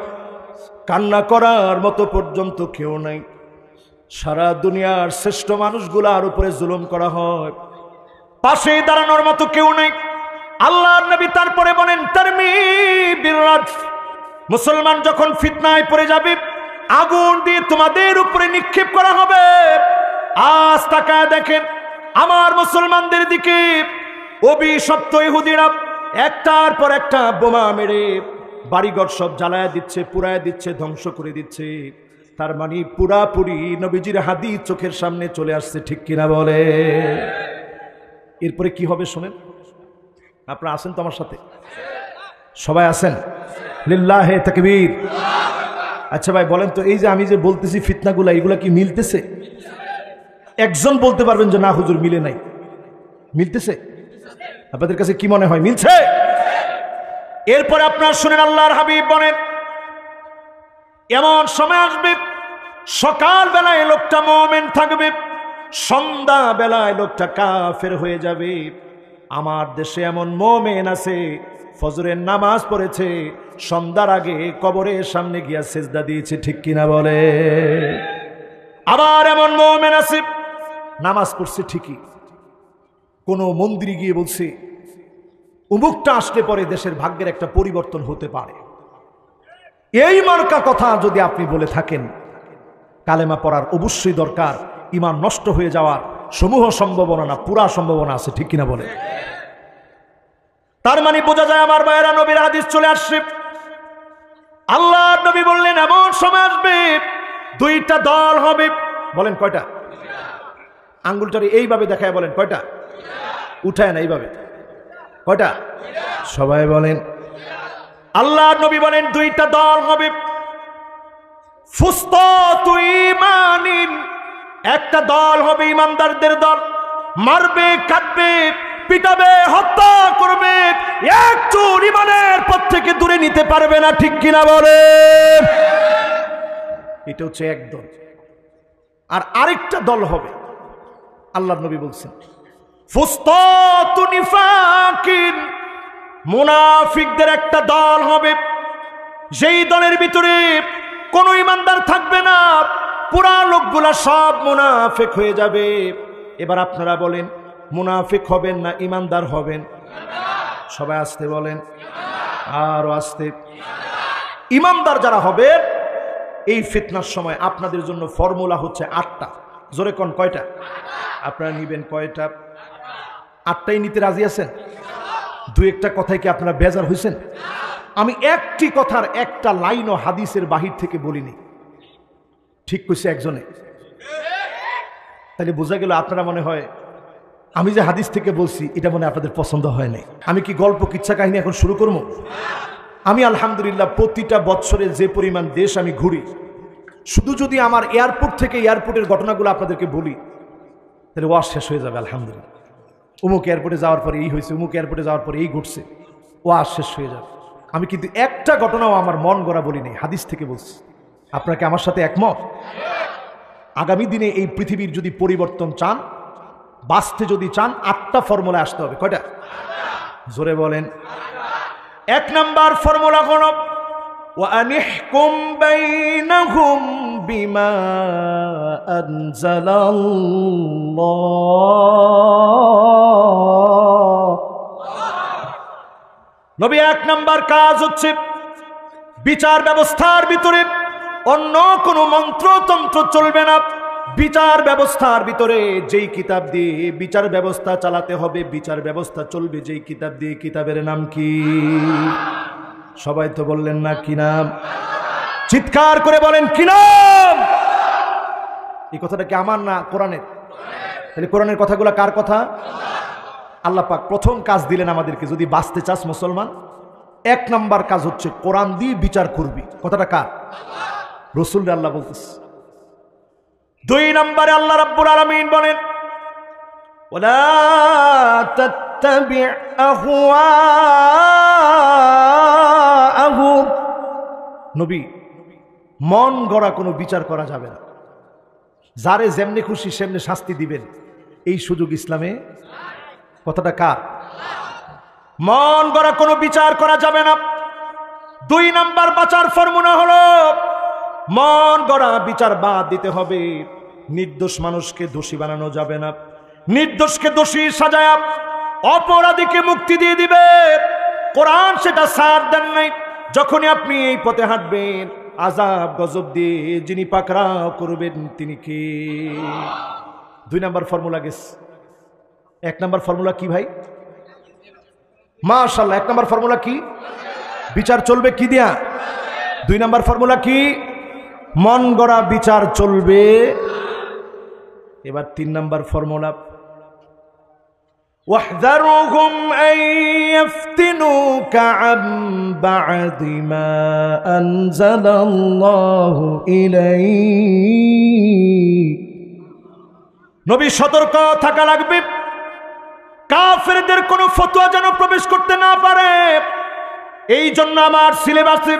কান্না করার মতো পর্যন্ত কেউ নাই। সারা দুনিয়ার শ্রেষ্ঠ মানুষগুলার উপরে জুলুম করা হয়, পাশে দাঁড়ানোর মতো কেউ নাই। আল্লাহর নবী তারপরে বলেন তারমি বিরাজ, মুসলমান যখন ফিতনায় পড়ে যাবে আগুন দিয়ে তোমাদের উপরে নিক্ষেপ করা হবে। আজ তাকায় দেখেন আমার মুসলমানদের দিকে অভিশপ্ত ইহুদিরা একটার পর একটা বোমা মেরে বাড়িঘর সব জ্বালায় দিচ্ছে, পুড়ায় দিচ্ছে, ধ্বংস করে দিচ্ছে। তার মানে পুরাপুরি নবীজির হাদিস চোখের সামনে চলে আসছে। ঠিক কিনা বলে? এরপরে কি হবে শোনেন। আপনারা আছেন তো আমার সাথে? সবাই আছেন? লিল্লাহে তাকবীর। আচ্ছা ভাই বলেন তো, এই যে আমি যে বলতেছি ফিতনাগুলা, এগুলা কি মিলতেছে? একজন বলতে পারবেন যে না হুজুর মিলে নাই? মিলতেছে? আপনাদের কাছে কি মনে হয় মিলছে? এরপরে আপনারা শুনেন আল্লাহর হাবিব বলেন এমন সময় আসবে সকাল বেলায় লোকটা মুমিন থাকবে, সন্ধ্যা বেলায় লোকটা কাফের হয়ে যাবে। আমার দেশে এমন মুমিন আছে ফজরের নামাজ পড়েছে, সন্ধ্যার আগে কবরের সামনে গিয়া সেজদা দিয়েছে। ঠিক কিনা বলে? আবার এমন মুমিন আছে নামাজ পড়ছে ঠিকই, কোন মন্দিরে গিয়ে বলছে উমুকটা আসলে পরে দেশের ভাগ্যের একটা পরিবর্তন হতে পারে। এই মার্কা কথা যদি আপনি বলে থাকেন, কালেমা পড়ার অবশ্যই দরকার। ঈমান নষ্ট হয়ে যাওয়ার সমূহ সম্ভাবনা না, পুরা সম্ভাবনা আছে। ঠিক কিনা বলে? তার মানে বোঝা যায় আমার ভাইয়েরা নবীর হাদিস চলে আসছে। আল্লাহর নবী বললেন এমন সময় আসবে দুইটা দল হবে। বলেন কয়টা? আঙ্গুলটারে এইভাবে দেখায় বলেন কয়টা? উঠায় না, এইভাবে। কয়টা? সবাই বলেন। আল্লাহর নবী বলেন দুইটা দল হবে। ফুসতাতু ঈমানিন, একটা দল হবে ইমানদারদের দল, মারবে, কাটবে, পিটাবে, হত্যা করবে, এক চুল ইমানের পথ থেকে দূরে নিতে পারবে না। ঠিক কিনা বলে? এটা হচ্ছে এক দল। আর আরেকটা দল হবে, আল্লাহর নবী বলছেন ফুসতাতু নিফাকিন, মুনাফিকদের একটা দল হবে। যেই দলের ভিতরে কোন ইমানদার থাকবে না, পুরা লোকগুলা সব মুনাফিক হয়ে যাবে। এবার আপনারা বলেন মুনাফিক হবেন না ইমানদার হবেন? সবাই আসতে বলেন, আরো আসতে। ইমানদার যারা হবে এই ফিতনার সময় আপনাদের জন্য ফর্মুলা হচ্ছে 8টা। জোরে কোন কয়টা? আপনারা নিবেন কয়টা? 8টাই নিতে রাজি আছেন? দুই একটা কথায় কি আপনারা বেজার হয়েছেন? আমি একটি কথার একটা লাইনও হাদিসের বাহির থেকে বলিনি। ঠিক কইছে একজনে? তাহলে বোঝা গেল আপনারা মনে হয় আমি যে হাদিস থেকে বলছি এটা মনে আপনাদের পছন্দ হয় নাই। আমি কি গল্প কিচ্ছা কাহিনী এখন শুরু করব? আমি আলহামদুলিল্লাহ প্রতিটা বছরে যে পরিমাণ দেশ আমি ঘুরি, শুধু যদি আমার এয়ারপোর্ট থেকে এয়ারপোর্টের ঘটনাগুলো আপনাদেরকে বলি তাহলে ওয়াজ শেষ হয়ে যাবে। আলহামদুলিল্লাহ, অমুক এয়ারপোর্টে যাওয়ার পরে এই হয়েছে, অমুক এয়ারপোর্টে যাওয়ার পরে এই ঘটছে, ওয়াজ শেষ হয়ে যাবে। আমি কিন্তু একটা ঘটনাও আমার মন গড়া বলি নেই, হাদিস থেকে বলছি। আপনারা কি আমার সাথে একমত? আগামী দিনে এই পৃথিবীর যদি পরিবর্তন চান, বাঁচতে যদি চান, 8টা ফর্মুলা আসতে হবে। কয়টা? জোরে বলেন। 1 নাম্বার ফর্মুলা কোন? ওয়ানিহকুম বাইনাহুম বিমা আনজালাল্লাহ। নবী 1 নাম্বার কাজ হচ্ছে বিচার ব্যবস্থার ভিতরে অন্য কোনো মন্ত্রতন্ত্র চলবে না। বিচার ব্যবস্থার ভিতরে যেই কিতাব দিয়ে বিচার ব্যবস্থা চালাতে হবে, বিচার ব্যবস্থা চলবে যেই কিতাব দিয়ে। কিতাবের নাম কি? সবাই তো বললেন না কি নাম? চিৎকার করে বলেন কি নাম? এই কথাটা কি আমার না কোরআনের? তাহলে কোরআনের কথাগুলো কার কথা? আল্লাহ পাক প্রথম কাজ দিলেন আমাদেরকে, যদি বাঁচতে চাস মুসলমান, 1 নাম্বার কাজ হচ্ছে কোরআন দিয়ে বিচার করবি। কথাটা কার? রাসূল আল্লাহ বলতেছে। 2 নম্বরে আল্লাহ রাব্বুল আলামিন বলেন ওয়ালা তাত্তাবি আহওয়াআহুম। নবী, মন গড়া কোনো বিচার করা যাবে না। যারে যেমনি খুশি সেমনি শাস্তি দিবেন, এই সুযোগ ইসলামে। কথাটা কার? মন গড়া কোনো বিচার করা যাবে না। 2 নাম্বার বাঁচার ফর্মুলা হলো মন গড়া বিচার বাদ দিতে হবে। নির্দোষ মানুষকে দোষী বানানো যাবে না। নির্দোষকে দোষী সাজায়া অপরাধীকে মুক্তি দিয়ে দিবে। কোরআন সেটা সাথ দেন নাই। যখনই আপনি এই পথে হাঁটবেন, আযাব গজব দিয়ে যিনি পাকড়াও করবেন তিনি কে? 2 নাম্বার ফর্মুলা গেছে। 1 নাম্বার ফর্মুলা কি ভাই? মাশাআল্লাহ, 1 নাম্বার ফর্মুলা কি? বিচার চলবে কি দিয়া? 2 নাম্বার ফর্মুলা কি? মন গড়া বিচার চলবে। এবার 3 নাম্বার ফর্মুলা, ওয়াহযারুহুম আন ইফতিনুকা আন বা'দি মা আনজালাল্লাহু ইলাইক। নবী সতর্ক থাকা লাগবে, কাফেরদের কোনো ফতোয়া যেন প্রবেশ করতে না পারে। এই জন্য আমার সিলেবাসে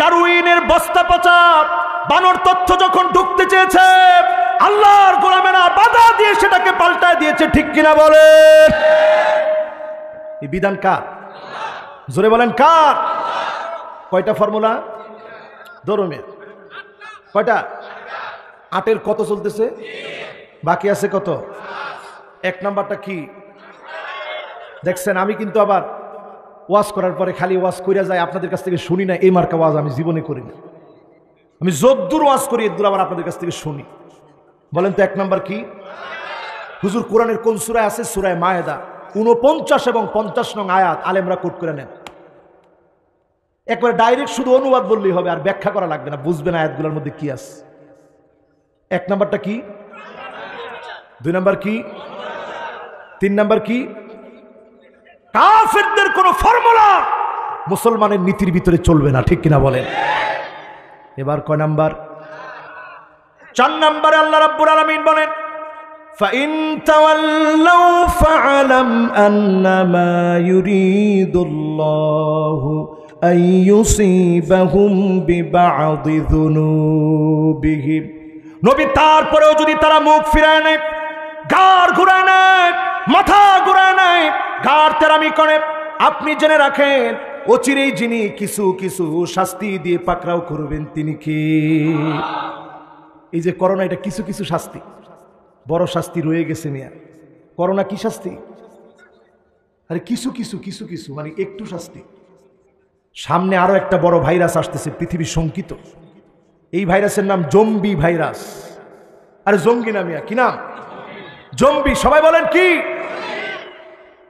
ডারউইনের বস্তা পচা বানর তথ্য যখন ঢুকতে চেয়েছে, আল্লাহর গোলামেরা বাধা দিয়ে সেটাকে পাল্টায় দিয়েছে। ঠিক কিনা বলেন? এই বিধান কার? জোরে বলেন কার? কয়টা ফর্মুলা? ধর্মের কয়টা? 8-এর কত চলতেছে? বাকি আছে কত? 1 নাম্বারটা কি? দেখছেন, আমি কিন্তু আবার ওয়াজ করার পরে খালি ওয়াজ কইরা যায়, আপনাদের কাছ থেকে শুনি না। এই মার্কা ওয়াজ আমি জীবনে করি না। আমি যদ্দূর ওয়াজ করি এদ্দূর আবার আপনাদের কাছ থেকে শুনি। বলেন তো 1 নাম্বার কি? হুজুর কোরআনের কোন সূরায় আছে? সূরা মায়েদা 49 এবং 50 নং আয়াত আলেমরা কোট করে নেন। একবারে ডাইরেক্ট শুধু অনুবাদ বললেই হবে, আর ব্যাখ্যা করা লাগবে না, বুঝবেন আয়াতগুলোর মধ্যে কি আছে। 1 নাম্বারটা কি? 2 নাম্বার কি? 3 নাম্বার কি? কাফেরদের কোন ফর্মুলা মুসলমানের নীতির ভিতরে চলবে না। ঠিক কিনা বলেন? এবার কয় নাম্বার? 4 নাম্বারে আল্লাহ রাব্বুল আলামিন বলেন ফাইন তাওয়াল্লাউ ফাআলাম আন্নামা ইউরিদুল্লাহু আইয়ুসিবাহুম বিবা'দি যুনুবিহিম। নবী, তারপরেও যদি তারা মুখ ফিরায় নেয়, গাড় ঘুরায় নেয়, মাথা ঘুরায় নেয়, গাড় তেরামি করে, আপনি জেনে রাখেন অচিরেই যিনি কিছু কিছু শাস্তি দিয়ে পাকড়াও করবেন তিনি কে? এই যে করোনা, এটা কিছু কিছু শাস্তি, বড় শাস্তি রয়ে গেছে মিয়া। করোনা কি শাস্তি? আরে কিছু কিছু কিছু কিছু মানে একটু শাস্তি। সামনে আরো একটা বড় ভাইরাস আসতেছে, পৃথিবী শঙ্কিত। এই ভাইরাসের নাম জম্বি ভাইরাস। আরে জঙ্গি না মিয়া, কি নাম? জম্বি। সবাই বলেন কি?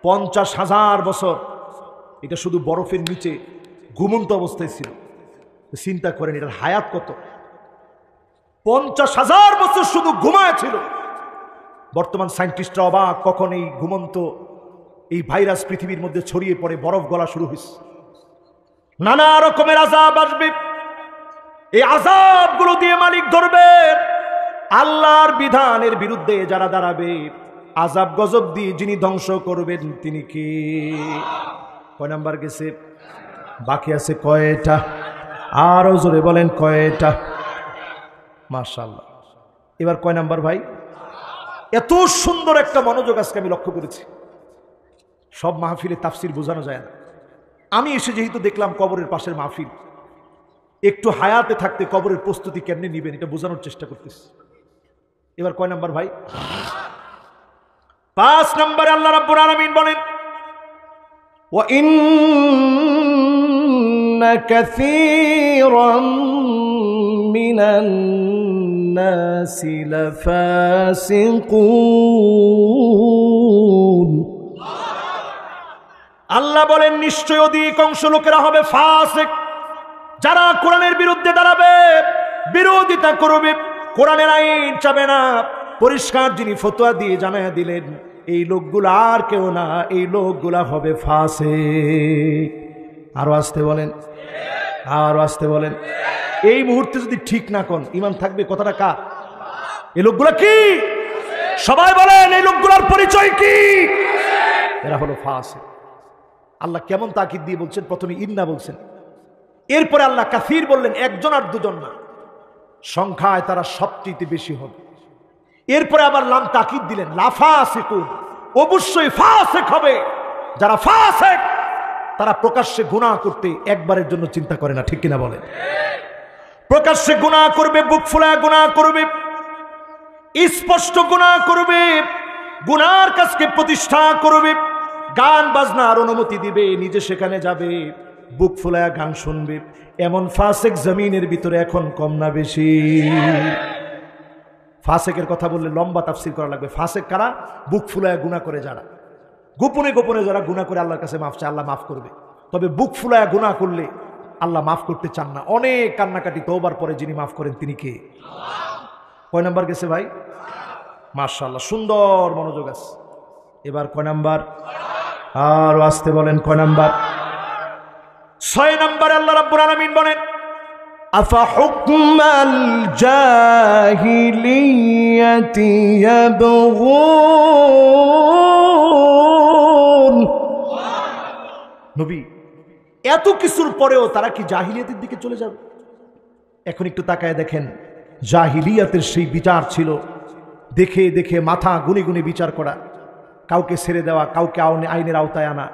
50,000 বছর এটা শুধু বরফের নিচে ঘুমন্ত অবস্থায় ছিল। চিন্তা করেন এটার হায়াত কত, 50,000 বছর শুধু ঘুমায় ছিল। বর্তমান সায়েন্টিস্টরা অবাক, কখন এই ঘুমন্ত এই ভাইরাস পৃথিবীর মধ্যে ছড়িয়ে পড়ে, বরফ গলা শুরু হয়েছে, নানা রকমের আযাব আসবে। এই আযাবগুলো দিয়ে মালিক ধরবে আল্লাহর বিধানের বিরুদ্ধে যারা দাঁড়াবে, আযাব গজব দিয়ে যিনি ধ্বংস করবেন তিনি কে? কয় নাম্বার গেছে? বাকি আছে কয়টা? আরো জোরে বলেন কয়টা? মাশাআল্লাহ। এবার কয় নাম্বার ভাই? এত সুন্দর একটা মনোযোগ আজকে আমি লক্ষ্য করেছি। সব মাহফিলে তাফসির বোঝানো যায় না। আমি এসে যেহেতু দেখলাম কবরের পাশের মাহফিল, একটু হায়াতে থাকতে কবরের প্রস্তুতি কেমনে নিবেন এটা বোঝানোর চেষ্টা করতেছি। এবার কয় নাম্বার ভাই? 5 নম্বরে আল্লাহ রাব্বুল আলামিন বলেন, ওয়া ইন্না কাসীরাম মিনান নাসি লাফাসিকুন। আল্লাহ বলেন নিশ্চয় অধিকাংশ লোকেরা হবে ফাসিক, যারা কোরআনের বিরুদ্ধে দাঁড়াবে, বিরোধিতা করবে, কোরআনের আইন চাবে না। পরিষ্কার যিনি ফতোয়া দিয়ে জানায়া দিলেন এই লোকগুলা আর কেউ না, এই লোকগুলা হবে ফাসিক। আরো আসতে বলেন, আরো আসতে বলেন। এই মুহূর্তে যদি ঠিক না কোন ঈমান থাকবে কথাটা কার? এই লোকগুলা কি? সবাই বলেন এই লোকগুলার পরিচয় কি? এরা হলো ফাসিক। আল্লাহ কেমন তাকিদ দিয়ে বলছেন? প্রথমে ইন্না বলছেন, এরপরে আল্লাহ কাসীর বললেন, একজন আর দুজন না, সংখ্যায় তারা সবচেয়ে বেশি হবে। এরপরে আবার লাম তাকিদ দিলেন, লাফাসিকুন, অবশ্যই ফাসিক হবে। যারা ফাসিক তারা প্রকাশ্যে গুনাহ করতে একবারের জন্য চিন্তা করে না, ঠিক কিনা বলেন? প্রকাশ্যে গুনাহ করবে, বুক ফুলায় গুনাহ করবে, স্পষ্ট গুনাহ করবে, গুনার কাজকে প্রতিষ্ঠা করবে, গান বাজনার অনুমতি দিবে, নিজে সেখানে যাবে, বুক ফুলায়া গান শুনবে। এমন ফাসিক জমিনের ভিতরে এখন কম না বেশি? ফাসিকের কথা বললে লম্বা তাফসীর করা লাগবে। ফাসিক কারা? বুক ফুলায়া গুনাহ করে যারা, গোপনে গোপনে যারা গুনাহ করে আল্লাহর কাছে মাফ চায়, আল্লাহ মাফ করবে। তবে বুক ফুলায়া গুনাহ করলে আল্লাহ মাফ করতে চান না। অনেক কান্নাকাটি তওবার পরে যিনি মাফ করেন তিনি কে? কয় নাম্বার গেছে ভাই? মাশাআল্লাহ, সুন্দর মনোযোগ আছে। এবার কয় নাম্বার? আর আসতে বলেন কয় নাম্বার? 6 নম্বরে আল্লাহ রাব্বুল আলামিন বলেন, আফা হুকমাল জাহিলিয়াতি ইয়াবগুন। নবী এত কিছুর পরেও তারা কি জাহিলিয়াতের দিকে চলে যাবে? এখন একটু তাকায় দেখেন, জাহিলিয়াতের সেই বিচার ছিল দেখে দেখে মাথা গুনি গুনি বিচার করা, কাউকে ছেড়ে দেওয়া, কাউকে আইনের আওতায় আনা,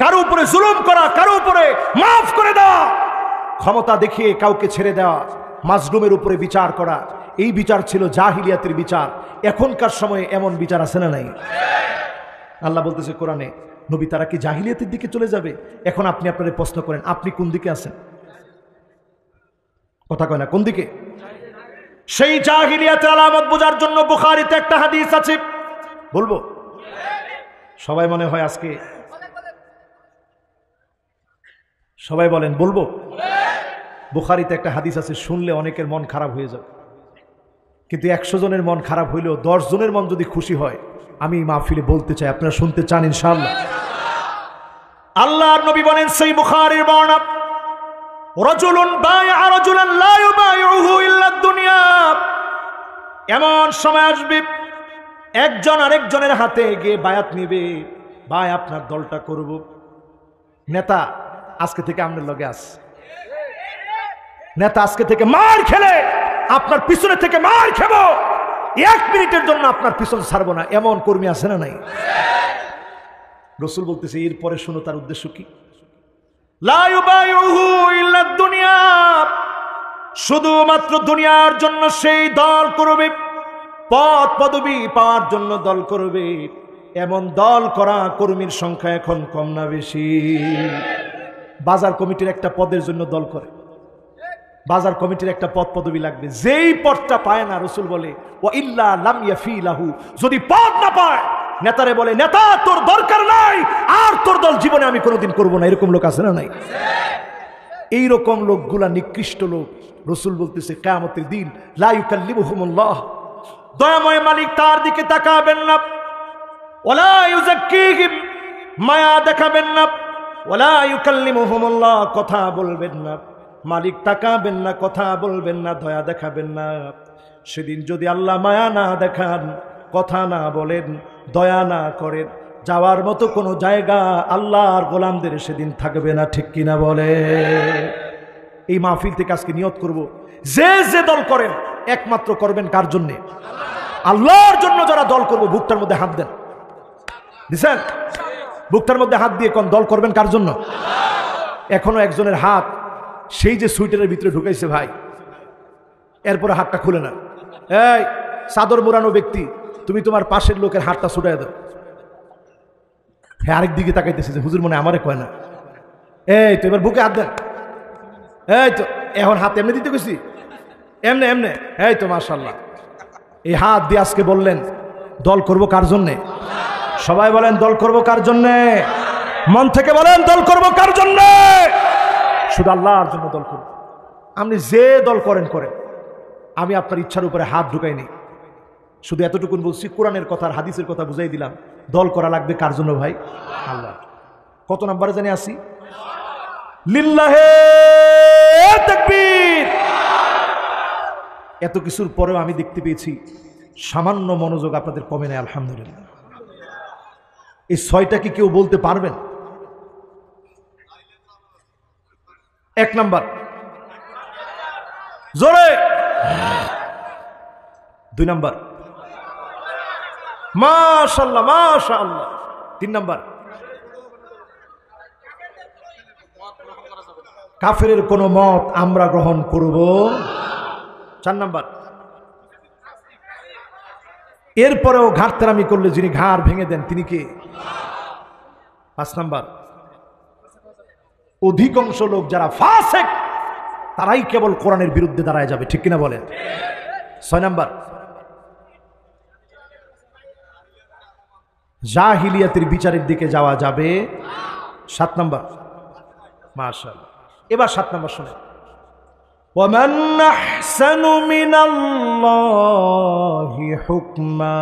কারো উপরে জুলুম করা, কারো উপরে মাফ করে দেওয়া, ক্ষমতা দেখিয়ে কাউকে ছেড়ে দেওয়া, মাজলুমের উপরে বিচার করা। এই বিচার ছিল জাহিলিয়াতের বিচার। এখনকার সময়ে এমন বিচার আছে না নাই? আল্লাহ বলতেছে কোরআনে, নবী তারা কি জাহিলিয়াতের দিকে চলে যাবে? এখন আপনি আপনাদের প্রশ্ন করেন, আপনি কোন দিকে আছেন? কথা কয় না, কোন দিকে? সেই জাহিলিয়াতের আলামত বোঝার জন্য বুখারীতে একটা হাদিস আছে, বলবো? সবাই মনে হয় আজকে সবাই বলেন বলবো? বুখারীতে একটা হাদিস আছে, শুনলে অনেকের মন খারাপ হয়ে যাবে, কিন্তু 100 জনের মন খারাপ হইলেও 10 জনের মন যদি খুশি হয়, আমি মাহফিলে বলতে চাই, আপনারা শুনতে চান ইনশাআল্লাহ? আল্লাহর নবী বলেন, সেই বুখারীর বর্ণনা, রাজুলুন বায়আ রাজুলান লা ইউবাইউহু ইল্লা দুনিয়া। এমন সময় আসবে একজন আরেকজনের হাতে গিয়ে বায়াত নিবে, ভাই আপনার দলটা করব। নেতা আজকে থেকে আমাদের লগে আস, নেতা আজকে থেকে মার খেলে আপনার পিছনে থেকে মার খেব, 1 মিনিটের জন্য আপনার পিছন ছাড়বো না, এমন কর্মী আছে না নাই? রাসূল বলতেছে, এরপরে শোনো তার উদ্দেশ্য কি। লা ইউবাইউহু ইল্লা দুনিয়া, শুধুমাত্র দুনিয়ার জন্য সেই দল করবে, পদ পদবি পাওয়ার জন্য দল করবে। এমন দল করা কর্মীর সংখ্যা এখন কম না বেশি? বাজার কমিটির একটা পদের জন্য দল করে, বাজার কমিটির একটা পদ পদবি লাগবে, যেই পদটা পায় না, রাসূল বলে ওয়া ইল্লা লাম ইয়াফি লাহু, যদি পদ না পায় নেতারে বলে, নেতা তোর দরকার নাই, আর তোর দল জীবনে আমি কোনোদিন করব না। এরকম লোক আছে না নাই? এইরকম লোকগুলা নিকৃষ্ট লোক। রাসূল বলতেছে কিয়ামতের দিন লা ইউকাল্লিমুহুমুল্লাহ, দয়াময় মালিক তার দিকে তাকাবেন না, ওয়ালা ইউযাক্কিহিম, মায়া দেখাবেন না, ওয়ালা ইউকাল্লিমুহুমুল্লাহ, কথা বলবেন না, মালিক তাকাবেন না, কথা বলবেন না, দয়া দেখাবেন না। সেদিন যদি আল্লাহ মায়া না দেখান, কথা না বলেন, দয়া না করেন, যাওয়ার মতো কোনো জায়গা আল্লাহর গোলামদের সেদিন থাকবে না। ঠিক কিনা বলে? এই মাহফিল থেকে আজকে নিয়ত করব, যে যে দল করেন একমাত্র করবেন কার জন্যে? আল্লাহর জন্য। যারা দল করবো বুকটার মধ্যে হাত দেন, দিছেন? বুকটার মধ্যে হাত দিয়ে কোন দল করবেন কার জন্য? এখনো একজনের হাত সেই যে সুইটারের ভিতরে ঢুকাইছে ভাই, এরপরে হাতটা খুলে না। এই চাদর মোড়ানো ব্যক্তি, তুমি তোমার পাশের লোকের হাতটা ছুটাই দাও। হ্যাঁ, আরেক দিকে তাকাইতেছে যে হুজুর মনে আমারে কয় না। এই তো এবার বুকে হাত দেন। এই তো এখন হাত এমনি দিতে গেছি, এমনে এমনে। এই তো মাশাআল্লাহ, এই হাত দিয়ে আজকে বললেন দল করব কার জন্যে? সবাই বলেন দল করব কার জন্যে? মন থেকে বলেন দল করব কার জন্যে? শুধু আল্লাহর জন্য দল করব। আপনি যে দল করেন করেন, আমি আপনার ইচ্ছার উপরে হাত ঢুকাইনি। শুধু এতটুকুন বলছি, কোরআনের কথা আর হাদিসের কথা বুঝাই দিলাম। দল করা লাগবে কার জন্য ভাই? আল্লাহ। কত নম্বরে জানি আসি? লিল্লাহে তাকবীর। এত কিছুর পরেও আমি দেখতে পেয়েছি সামান্য মনোযোগ আপনাদের কমে নেই, আলহামদুলিল্লাহ। এই ছয়টা কি কেউ বলতে পারবেন? এক নাম্বার জোরে, দুই নাম্বার মাশাআল্লাহ মাশাআল্লাহ, তিন নাম্বার কাফেরের কোন মত আমরা গ্রহণ করব, চার নাম্বার এরপরেও ঘাটতেরামি করলে যিনি ঘাড় ভেঙে দেন তিনি কে? পাঁচ নাম্বার অধিকাংশ লোক যারা ফাসিক তারাই কেবল কোরআনের বিরুদ্ধে দাঁড়ায় যাবে। ঠিক কিনা বলেন? ছয় নাম্বার জাহিলিয়াতের বিচারের দিকে যাওয়া যাবে। সাত নাম্বার মাশাআল্লাহ, এবার সাত নাম্বার শুনে, ওয়ামান আহসানু মিনাল্লাহি হুকমা,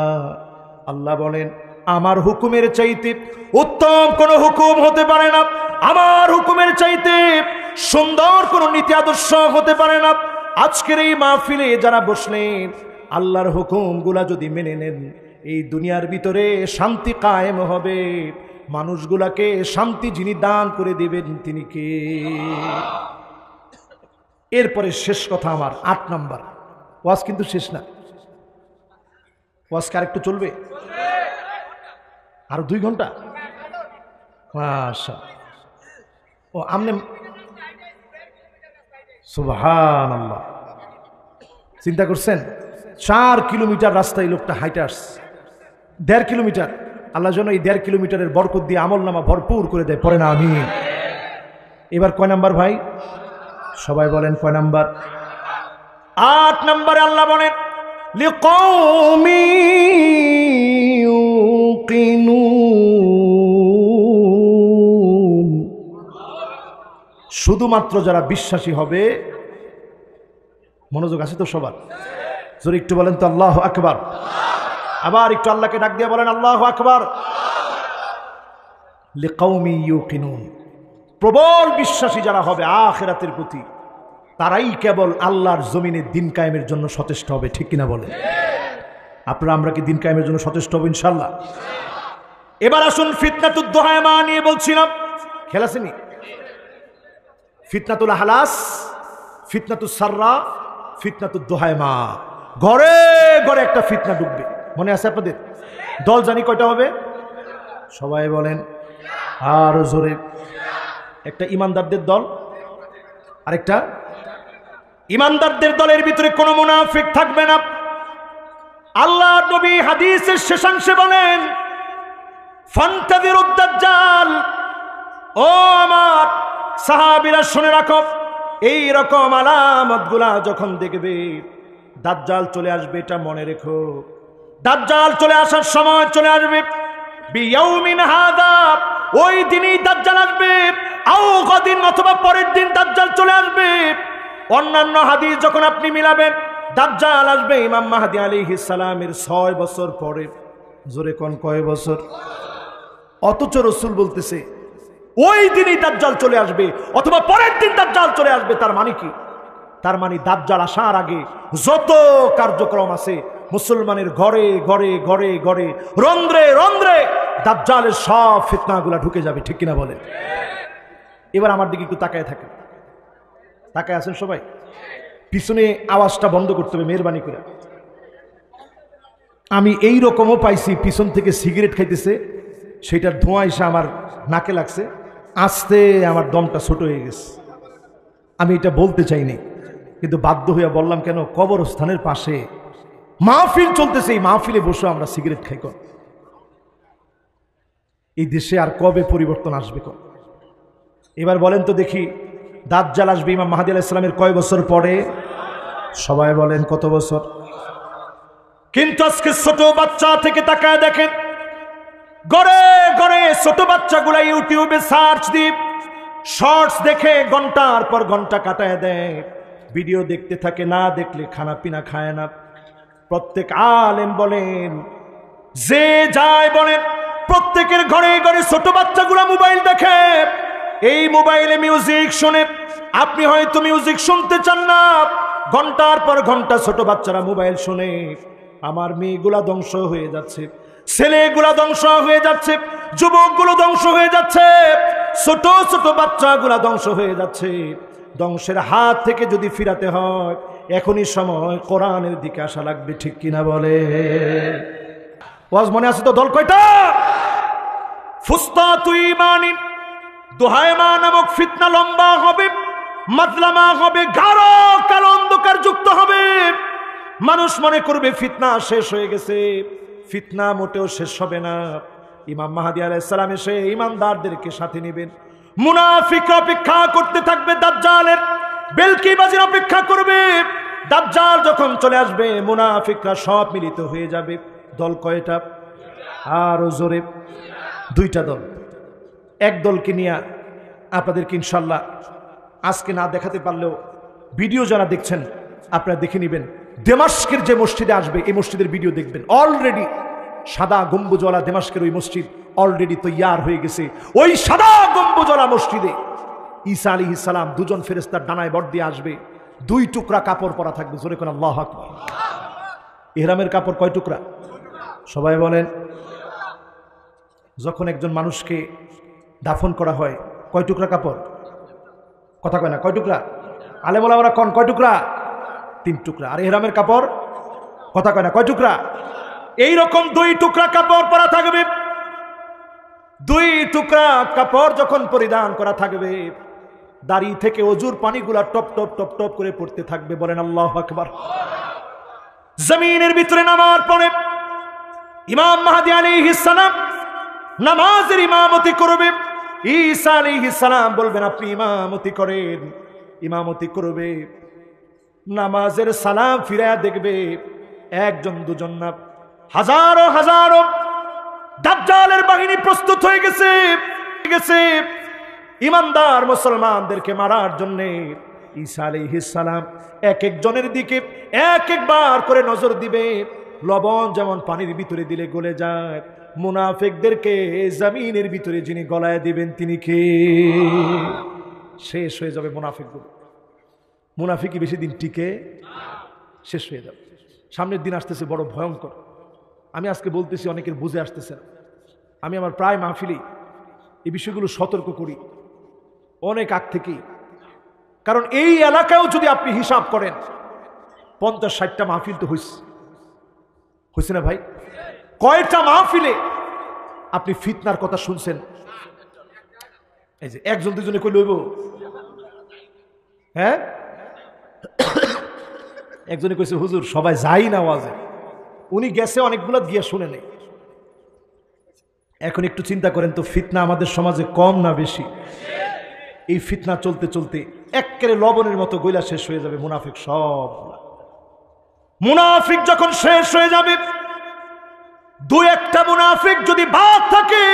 আল্লাহ বলেন আমার হুকুমের চাইতে উত্তম কোন হুকুম হতে পারে না, আমার হুকুমের চাইতে সুন্দর কোন নীতি আদর্শ হতে পারে না। আজকের এই মাহফিলে যারা বসলেন, আল্লাহর হুকুমগুলা যদি মেনে নেন, এই দুনিয়ার ভিতরে শান্তি কায়েম হবে। মানুষগুলাকে শান্তি যিনি দান করে দিবেন তিনি কে? এরপরে শেষ কথা আমার, আট নাম্বার। ওয়াজ কিন্তু শেষ না, ওয়াজ কি আরেকটু চলবে? আরো 2 ঘন্টা? মাশাআল্লাহ। ও আমনে সুবহানাল্লাহ, চিন্তা করছেন 4 কিলোমিটার রাস্তায় লোকটা হাইটে আসছে, 1.5 কিলোমিটার। আল্লাহ যেন এই 1.5 কিলোমিটারের বরকত দিয়ে আমলনামা ভরপুর করে দেয়, পড়ে না আমিন। এবার কয় নাম্বার ভাই? সবাই বলেন কয় নাম্বার? 8 নম্বরে আল্লাহ বলেন লিকাউমি ইউকিনুন, শুধুমাত্র যারা বিশ্বাসী হবে। মনোযোগ আছে তো সবার? জোরে একটু বলেন তো আল্লাহু আকবার। আবার একটু আল্লাহকে ডাক দিয়ে বলেন আল্লাহু আকবার। লিকাউমি ইউকিনুন, প্রবল বিশ্বাসী যারা হবে আখিরাতের প্রতি, তারাই কেবল আল্লাহর জমিনে দিন কায়েমের জন্য সচেষ্ট হবে। ঠিক কিনা বলে? আপনারা আমরা কি দিন কায়েমের জন্য সচেষ্ট হব ইনশাআল্লাহ? এবার আসুন ফিতনাতুদ দুহায়মা নিয়ে বলছিলাম, খেয়াল আসেনি? ফিতনাতুল আহলাস, ফিতনাতুস সাররা, ফিতনাতুদ দুহায়মা। ঘরে ঘরে একটা ফিতনা ঢুকবে, মনে আছে আপনাদের? দল জানি কয়টা হবে? সবাই বলেন আর জোরে। একটা ইমানদারদের দল, আরেকটা ইমানদারদের দলের ভিতরে কোনো মুনাফিক থাকবে না। আল্লাহ নবী হাদিসের শেষাংশে বলেন ফান্তাযিরুদ দাজ্জাল, ও আমার সাহাবীরা শুনে রাখো, এই রকম আলামতগুলা যখন দেখবে দাজ্জাল চলে আসবে, এটা মনে রেখো। দাজ্জাল চলে আসার সময় চলে আসবে বিয়াউমিন হাদা, ওই দিনই দাজ্জাল আসবে। আও গাদিন, অথবা পরের দিন দাজ্জাল চলে আসবে। অন্যান্য হাদিস যখন আপনি মিলাবেন, দাজ্জাল আসবে ইমাম মাহদী আলাইহিস সালামের 6 বছর পরে। জোরে কোন কয় বছর? অথচ রাসূল বলতেছে ওই দিনই দাজ্জাল চলে আসবে অথবা পরের দিন দাজ্জাল চলে আসবে। তার মানে কি? তার মানে দাজ্জাল আসার আগে যত কার্যক্রম আছে মুসলমানের ঘরে ঘরে ঘরে ঘরে রন্ধ্রে রন্ধ্রে দাজ্জালের সব ফিতনাগুলা ঢুকে যাবে। ঠিক কিনা বলেন? এবার আমার দিকে একটু তাকায় থাকেন। তাকায় আছেন সবাই? পিছনে আওয়াজটা বন্ধ করতে হবে মেহরবানি করে। আমি এই রকমও পাইছি, পিছন থেকে সিগারেট খাইতেছে, সেটার ধোঁয়া এসে আমার নাকে লাগছে, আস্তে আমার দমটা ছোট হয়ে গেছে। আমি এটা বলতে চাইনি, কিন্তু বাধ্য হইয়া বললাম। কেন? কবরস্থানের পাশে মাহফিল চলতেছে, এই মাহফিলে বসে আমরা সিগারেট খাই। কর এই দেশে আর কবে পরিবর্তন আসবে? কর এবার বলেন তো দেখি, দাজ্জাল আসবে ইমাম মাহদী আলাইহিস সালামের কয় বছর পরে? সবাই বলেন কত বছর? কিন্তু আজকে ছোট বাচ্চা থেকে তাকায় দেখেন, গড়ে গড়ে ছোট বাচ্চাগুলা ইউটিউবে সার্চ দিয়ে শর্টস দেখে ঘন্টার পর ঘন্টা কাটায় দেয়, ভিডিও দেখতে থাকে, না দেখলে খানা পিনা খায় না। প্রত্যেক আলেম বলেন, যে যায় বলেন, প্রত্যেকের ঘরে ঘরে ছোট বাচ্চাগুলা মোবাইল দেখে, এই মোবাইলে মিউজিক শোনে। আপনি হয়তো মিউজিক শুনতে চান না, ঘন্টার পর ঘন্টা ছোট বাচ্চারা মোবাইল শোনে। আমার মেয়েগুলা ধ্বংস হয়ে যাচ্ছে, ছেলেগুলা ধ্বংস হয়ে যাচ্ছে, যুবকগুলো ধ্বংস হয়ে যাচ্ছে, ছোট ছোট বাচ্চাগুলা ধ্বংস হয়ে যাচ্ছে। ধ্বংসের হাত থেকে যদি ফিরাতে হয়, এখনই সময় কোরআনের দিকে আসা লাগবে। ঠিক কিনা বলে? ওয়াজ মনে আছে তো? দল কয়টা? ফুস্তাতু ঈমানিন, দুহায়মা নামক ফিতনা লম্বা হবে, মাজলামা হবে, গাঢ় কালো অন্ধকার যুক্ত হবে। মানুষ মনে করবে ফিতনা শেষ হয়ে গেছে, ফিতনা মোটেও শেষ হবে না। ইমাম মাহদী আলাইহিস সালাম এসে ইমানদারদেরকে সাথে নেবেন। মুনাফিকরা অপেক্ষা করতে থাকবে, দাজ্জালের বেলকিবাজির অপেক্ষা করবে। দাজ্জাল যখন চলে আসবে, মুনাফিকরা সব মিলিত হয়ে যাবে। দল কয়টা? আরো জোরে। 2টা দল। এক দলকে নিয়ে আপনাদেরকে ইনশাল্লাহ আজকে না দেখাতে পারলেও ভিডিও যারা দেখছেন আপনারা দেখে নেবেন। দামেস্কের যে মসজিদে আসবে, এই মসজিদের ভিডিও দেখবেন। অলরেডি সাদা গম্বুজওয়ালা দামেস্কের ওই মসজিদ অলরেডি তৈয়ার হয়ে গেছে। ওই সাদা গম্বুজওয়ালা মসজিদে ঈসা আলাইহিস সালাম 2 জন ফেরেশতার ডানায় বর দিয়ে আসবে। 2 টুকরা কাপড় পরা থাকবে। জোরে কোন আল্লাহু আকবার। ইহরামের কাপড় কয় টুকরা? সবাই বলেন। যখন একজন মানুষকে দাফন করা হয়, কয় টুকরা কাপড়? কথা কয় না, কয় টুকরা? আলেম ওলামারা কোন কয় টুকরা? 3 টুকরা। আর ইহরামের কাপড়? কথা কয় না, কয় টুকরা? এইরকম 2 টুকরা কাপড় পরা থাকবে। 2 টুকরা কাপড় যখন পরিধান করা থাকবে, দাড়ি থেকে অজুর পানিগুলা টপ টপ টপ টপ করে পড়তে থাকবে। বলেন আল্লাহু আকবার। জমিনের ভিতরে নামার পরে ইমাম মাহদী আলাইহিস সালাম নামাজের ইমামতি করবে। ঈসা আলাইহিস সালাম বলবেন, আপনি ইমামতি করেন। ইমামতি করবে, নামাজের সালাম ফিরায়া দেখবে, 1 জন 2 জন না, হাজারো হাজারো দাজ্জালের বাহিনী প্রস্তুত হয়ে গেছে ইমানদার মুসলমানদেরকে মারার জন্য। ঈসা আলাইহিস সালাম এক একজনের দিকে এক একবার করে নজর দিবে। লবণ যেমন পানির ভিতরে দিলে গলে যায়, মুনাফিকদেরকে জমিনের ভিতরে যিনি গলায় দিবেন তিনি কে? শেষ হয়ে যাবে মুনাফিকগুলো। মুনাফিকই বেশি দিন টিকে? শেষ হয়ে যাবে। সামনের দিন আসতেছে বড় ভয়ঙ্কর। আমি আজকে বলতেছি, অনেকের বুঝে আসতেছে না। আমি আমার প্রায় মাহফিলেই এই বিষয়গুলো সতর্ক করি অনেক আগ থেকেই। কারণ এই এলাকায়ও যদি আপনি হিসাব করেন, 50-60টা মাহফিল তো হয়েছে না ভাই? কয়টা মাহফিলে আপনি ফিতনার কথা শুনছেন? এই যে 1 জন 2 জনে কই লইব? হ্যাঁ, একজনে কইছে হুজুর সবাই যাই না ওয়াজে। উনি গেছে, অনেকগুলো গিয়ে শুনে নেই। এখন একটু চিন্তা করেন তো, ফিতনা আমাদের সমাজে কম না বেশি? এই ফিতনা চলতে চলতে একেবারে লবণের মতো গইলা শেষ হয়ে যাবে মুনাফিক সব। মুনাফিক যখন শেষ হয়ে যাবে, 2-1টা মুনাফিক যদি বাদ থাকে,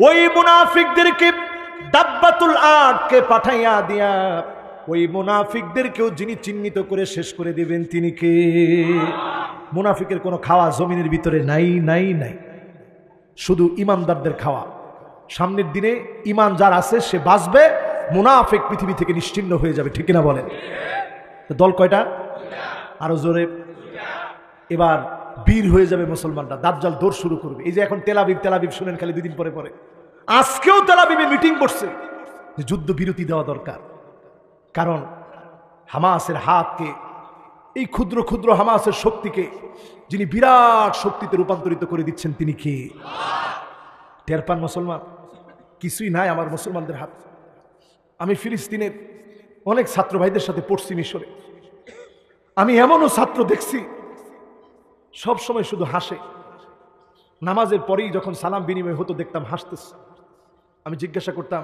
ওই মুনাফিকদেরকে দাব্বাতুল আদকে পাঠাইয়া দিয়া ওই মুনাফিকদেরকেও যিনি চিহ্নিত করে শেষ করে দিবেন তিনি কে? মুনাফিকের কোনো খাওয়া জমিনের ভিতরে নাই নাই নাই, শুধু ইমানদারদের খাওয়া। সামনের দিনে ইমান যার আছে সে বাঁচবে, মুনাফিক পৃথিবী থেকে নিশ্চিহ্ন হয়ে যাবে। ঠিক কিনা বলেন? দল কয়টা? আরো জোরে। এবার বীর হয়ে যাবে মুসলমানরা, দাজ্জাল দৌড় শুরু করবে। এই যে এখন তেলাবিব শুনেন খালি 2 দিন পরে পরে, আজকেও তেলাবিবে মিটিং করছে যে যুদ্ধ বিরতি দেওয়া দরকার। কারণ হামাসের হাতকে, এই ক্ষুদ্র ক্ষুদ্র হামাসের শক্তিকে যিনি বিরাট শক্তিতে রূপান্তরিত করে দিচ্ছেন তিনি কে? টের পান মুসলমান? কিছুই নাই আমার মুসলমানদের হাত। আমি ফিলিস্তিনের অনেক ছাত্র ভাইদের সাথে পড়ছি মিশরে, আমি এমনও ছাত্র দেখছি সব সময় শুধু হাসে। নামাজের পরেই যখন সালাম বিনিময় হতো দেখতাম হাসতেছে। আমি জিজ্ঞাসা করতাম,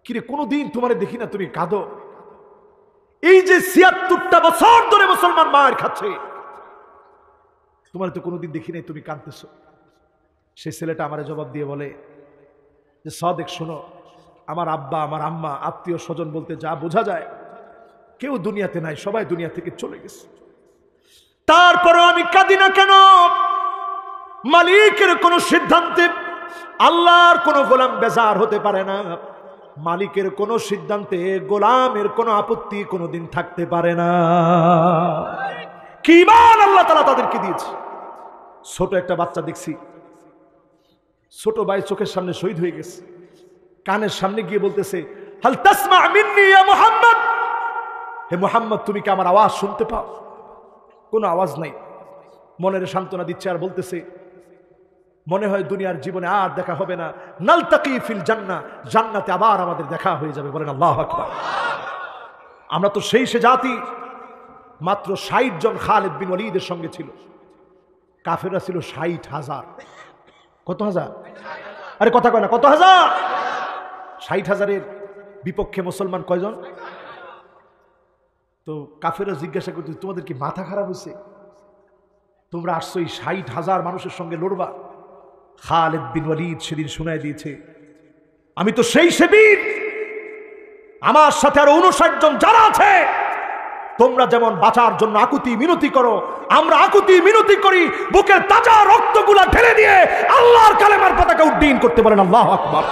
কিরে কোনোদিন তোমারে দেখি না তুমি কাঁদো? এই যে ৭৬টা বছর ধরে মুসলমান মার খাচ্ছে, তোমার তো কোনোদিন দেখি নাই তুমি কাঁদতেছো। সেই ছেলেটা আমারে জবাব দিয়ে বলে যে সাদেক শোনো, আমার আব্বা আমার আম্মা আত্মীয় স্বজন বলতে যা বোঝা যায় কেউ দুনিয়াতে নাই, সবাই দুনিয়া থেকে চলে গেছে। তারপরও আমি কাঁদি না কেন? মালিকের কোন সিদ্ধান্তে আল্লাহর কোন গোলাম বেজার হতে পারে না। মালিকের কোন সিদ্ধান্তে গোলামের কোন আপত্তি কোনদিন থাকতে পারে না। কি ঈমান আল্লাহ তাআলা তাদেরকে দিয়েছে। ছোট একটা বাচ্চা দেখছি, ছোট ভাই চোখের সামনে শহীদ হয়ে গেছে, কানের সামনে গিয়ে বলতেছে হাল তাসমা মিন্নি ইয়া মুহাম্মদ, হে মুহাম্মদ তুমি কি আমার আওয়াজ শুনতে পাও? কোনো আওয়াজ নাই। মনের সান্ত্বনা দিচ্ছে আর বলতেছে মনে হয় দুনিয়ার জীবনে আর দেখা হবে না, নালতাকি ফিল জান্নাহ, জান্নাতে আবার আমাদের দেখা হয়ে যাবে। বলেন আল্লাহু আকবার। আমরা তো সেই সে জাতি, মাত্র ৬০ জন খালিদ বিন ওয়ালিদের সঙ্গে ছিল, কাফেররা ছিল ৬০,০০০। কত হাজার? আরে কথা কয় না, কত হাজার? ৬০,০০০-এর বিপক্ষে মুসলমান কয়জন? তো কাফেররা জিজ্ঞাসা করতে তোমাদের কি মাথা খারাপ হয়েছে? তোমরা আসছো এই ৬০,০০০ মানুষের সঙ্গে লড়বা? খালিদ বিন ওয়ালিদ সেদিন শুনায় দিয়েছে আমি তো সেই বীর, আমার সাথে আরো ৫৯ জন যারা আছে, তোমরা যেমন বাঁচার জন্য আকুতি মিনতি করো, আমরা আকুতি মিনতি করি, বুকের তাজা রক্তগুলা ঢেলে দিয়ে আল্লাহর কালেমার পতাকা উড্ডীন করতে পারেন। আল্লাহু আকবার।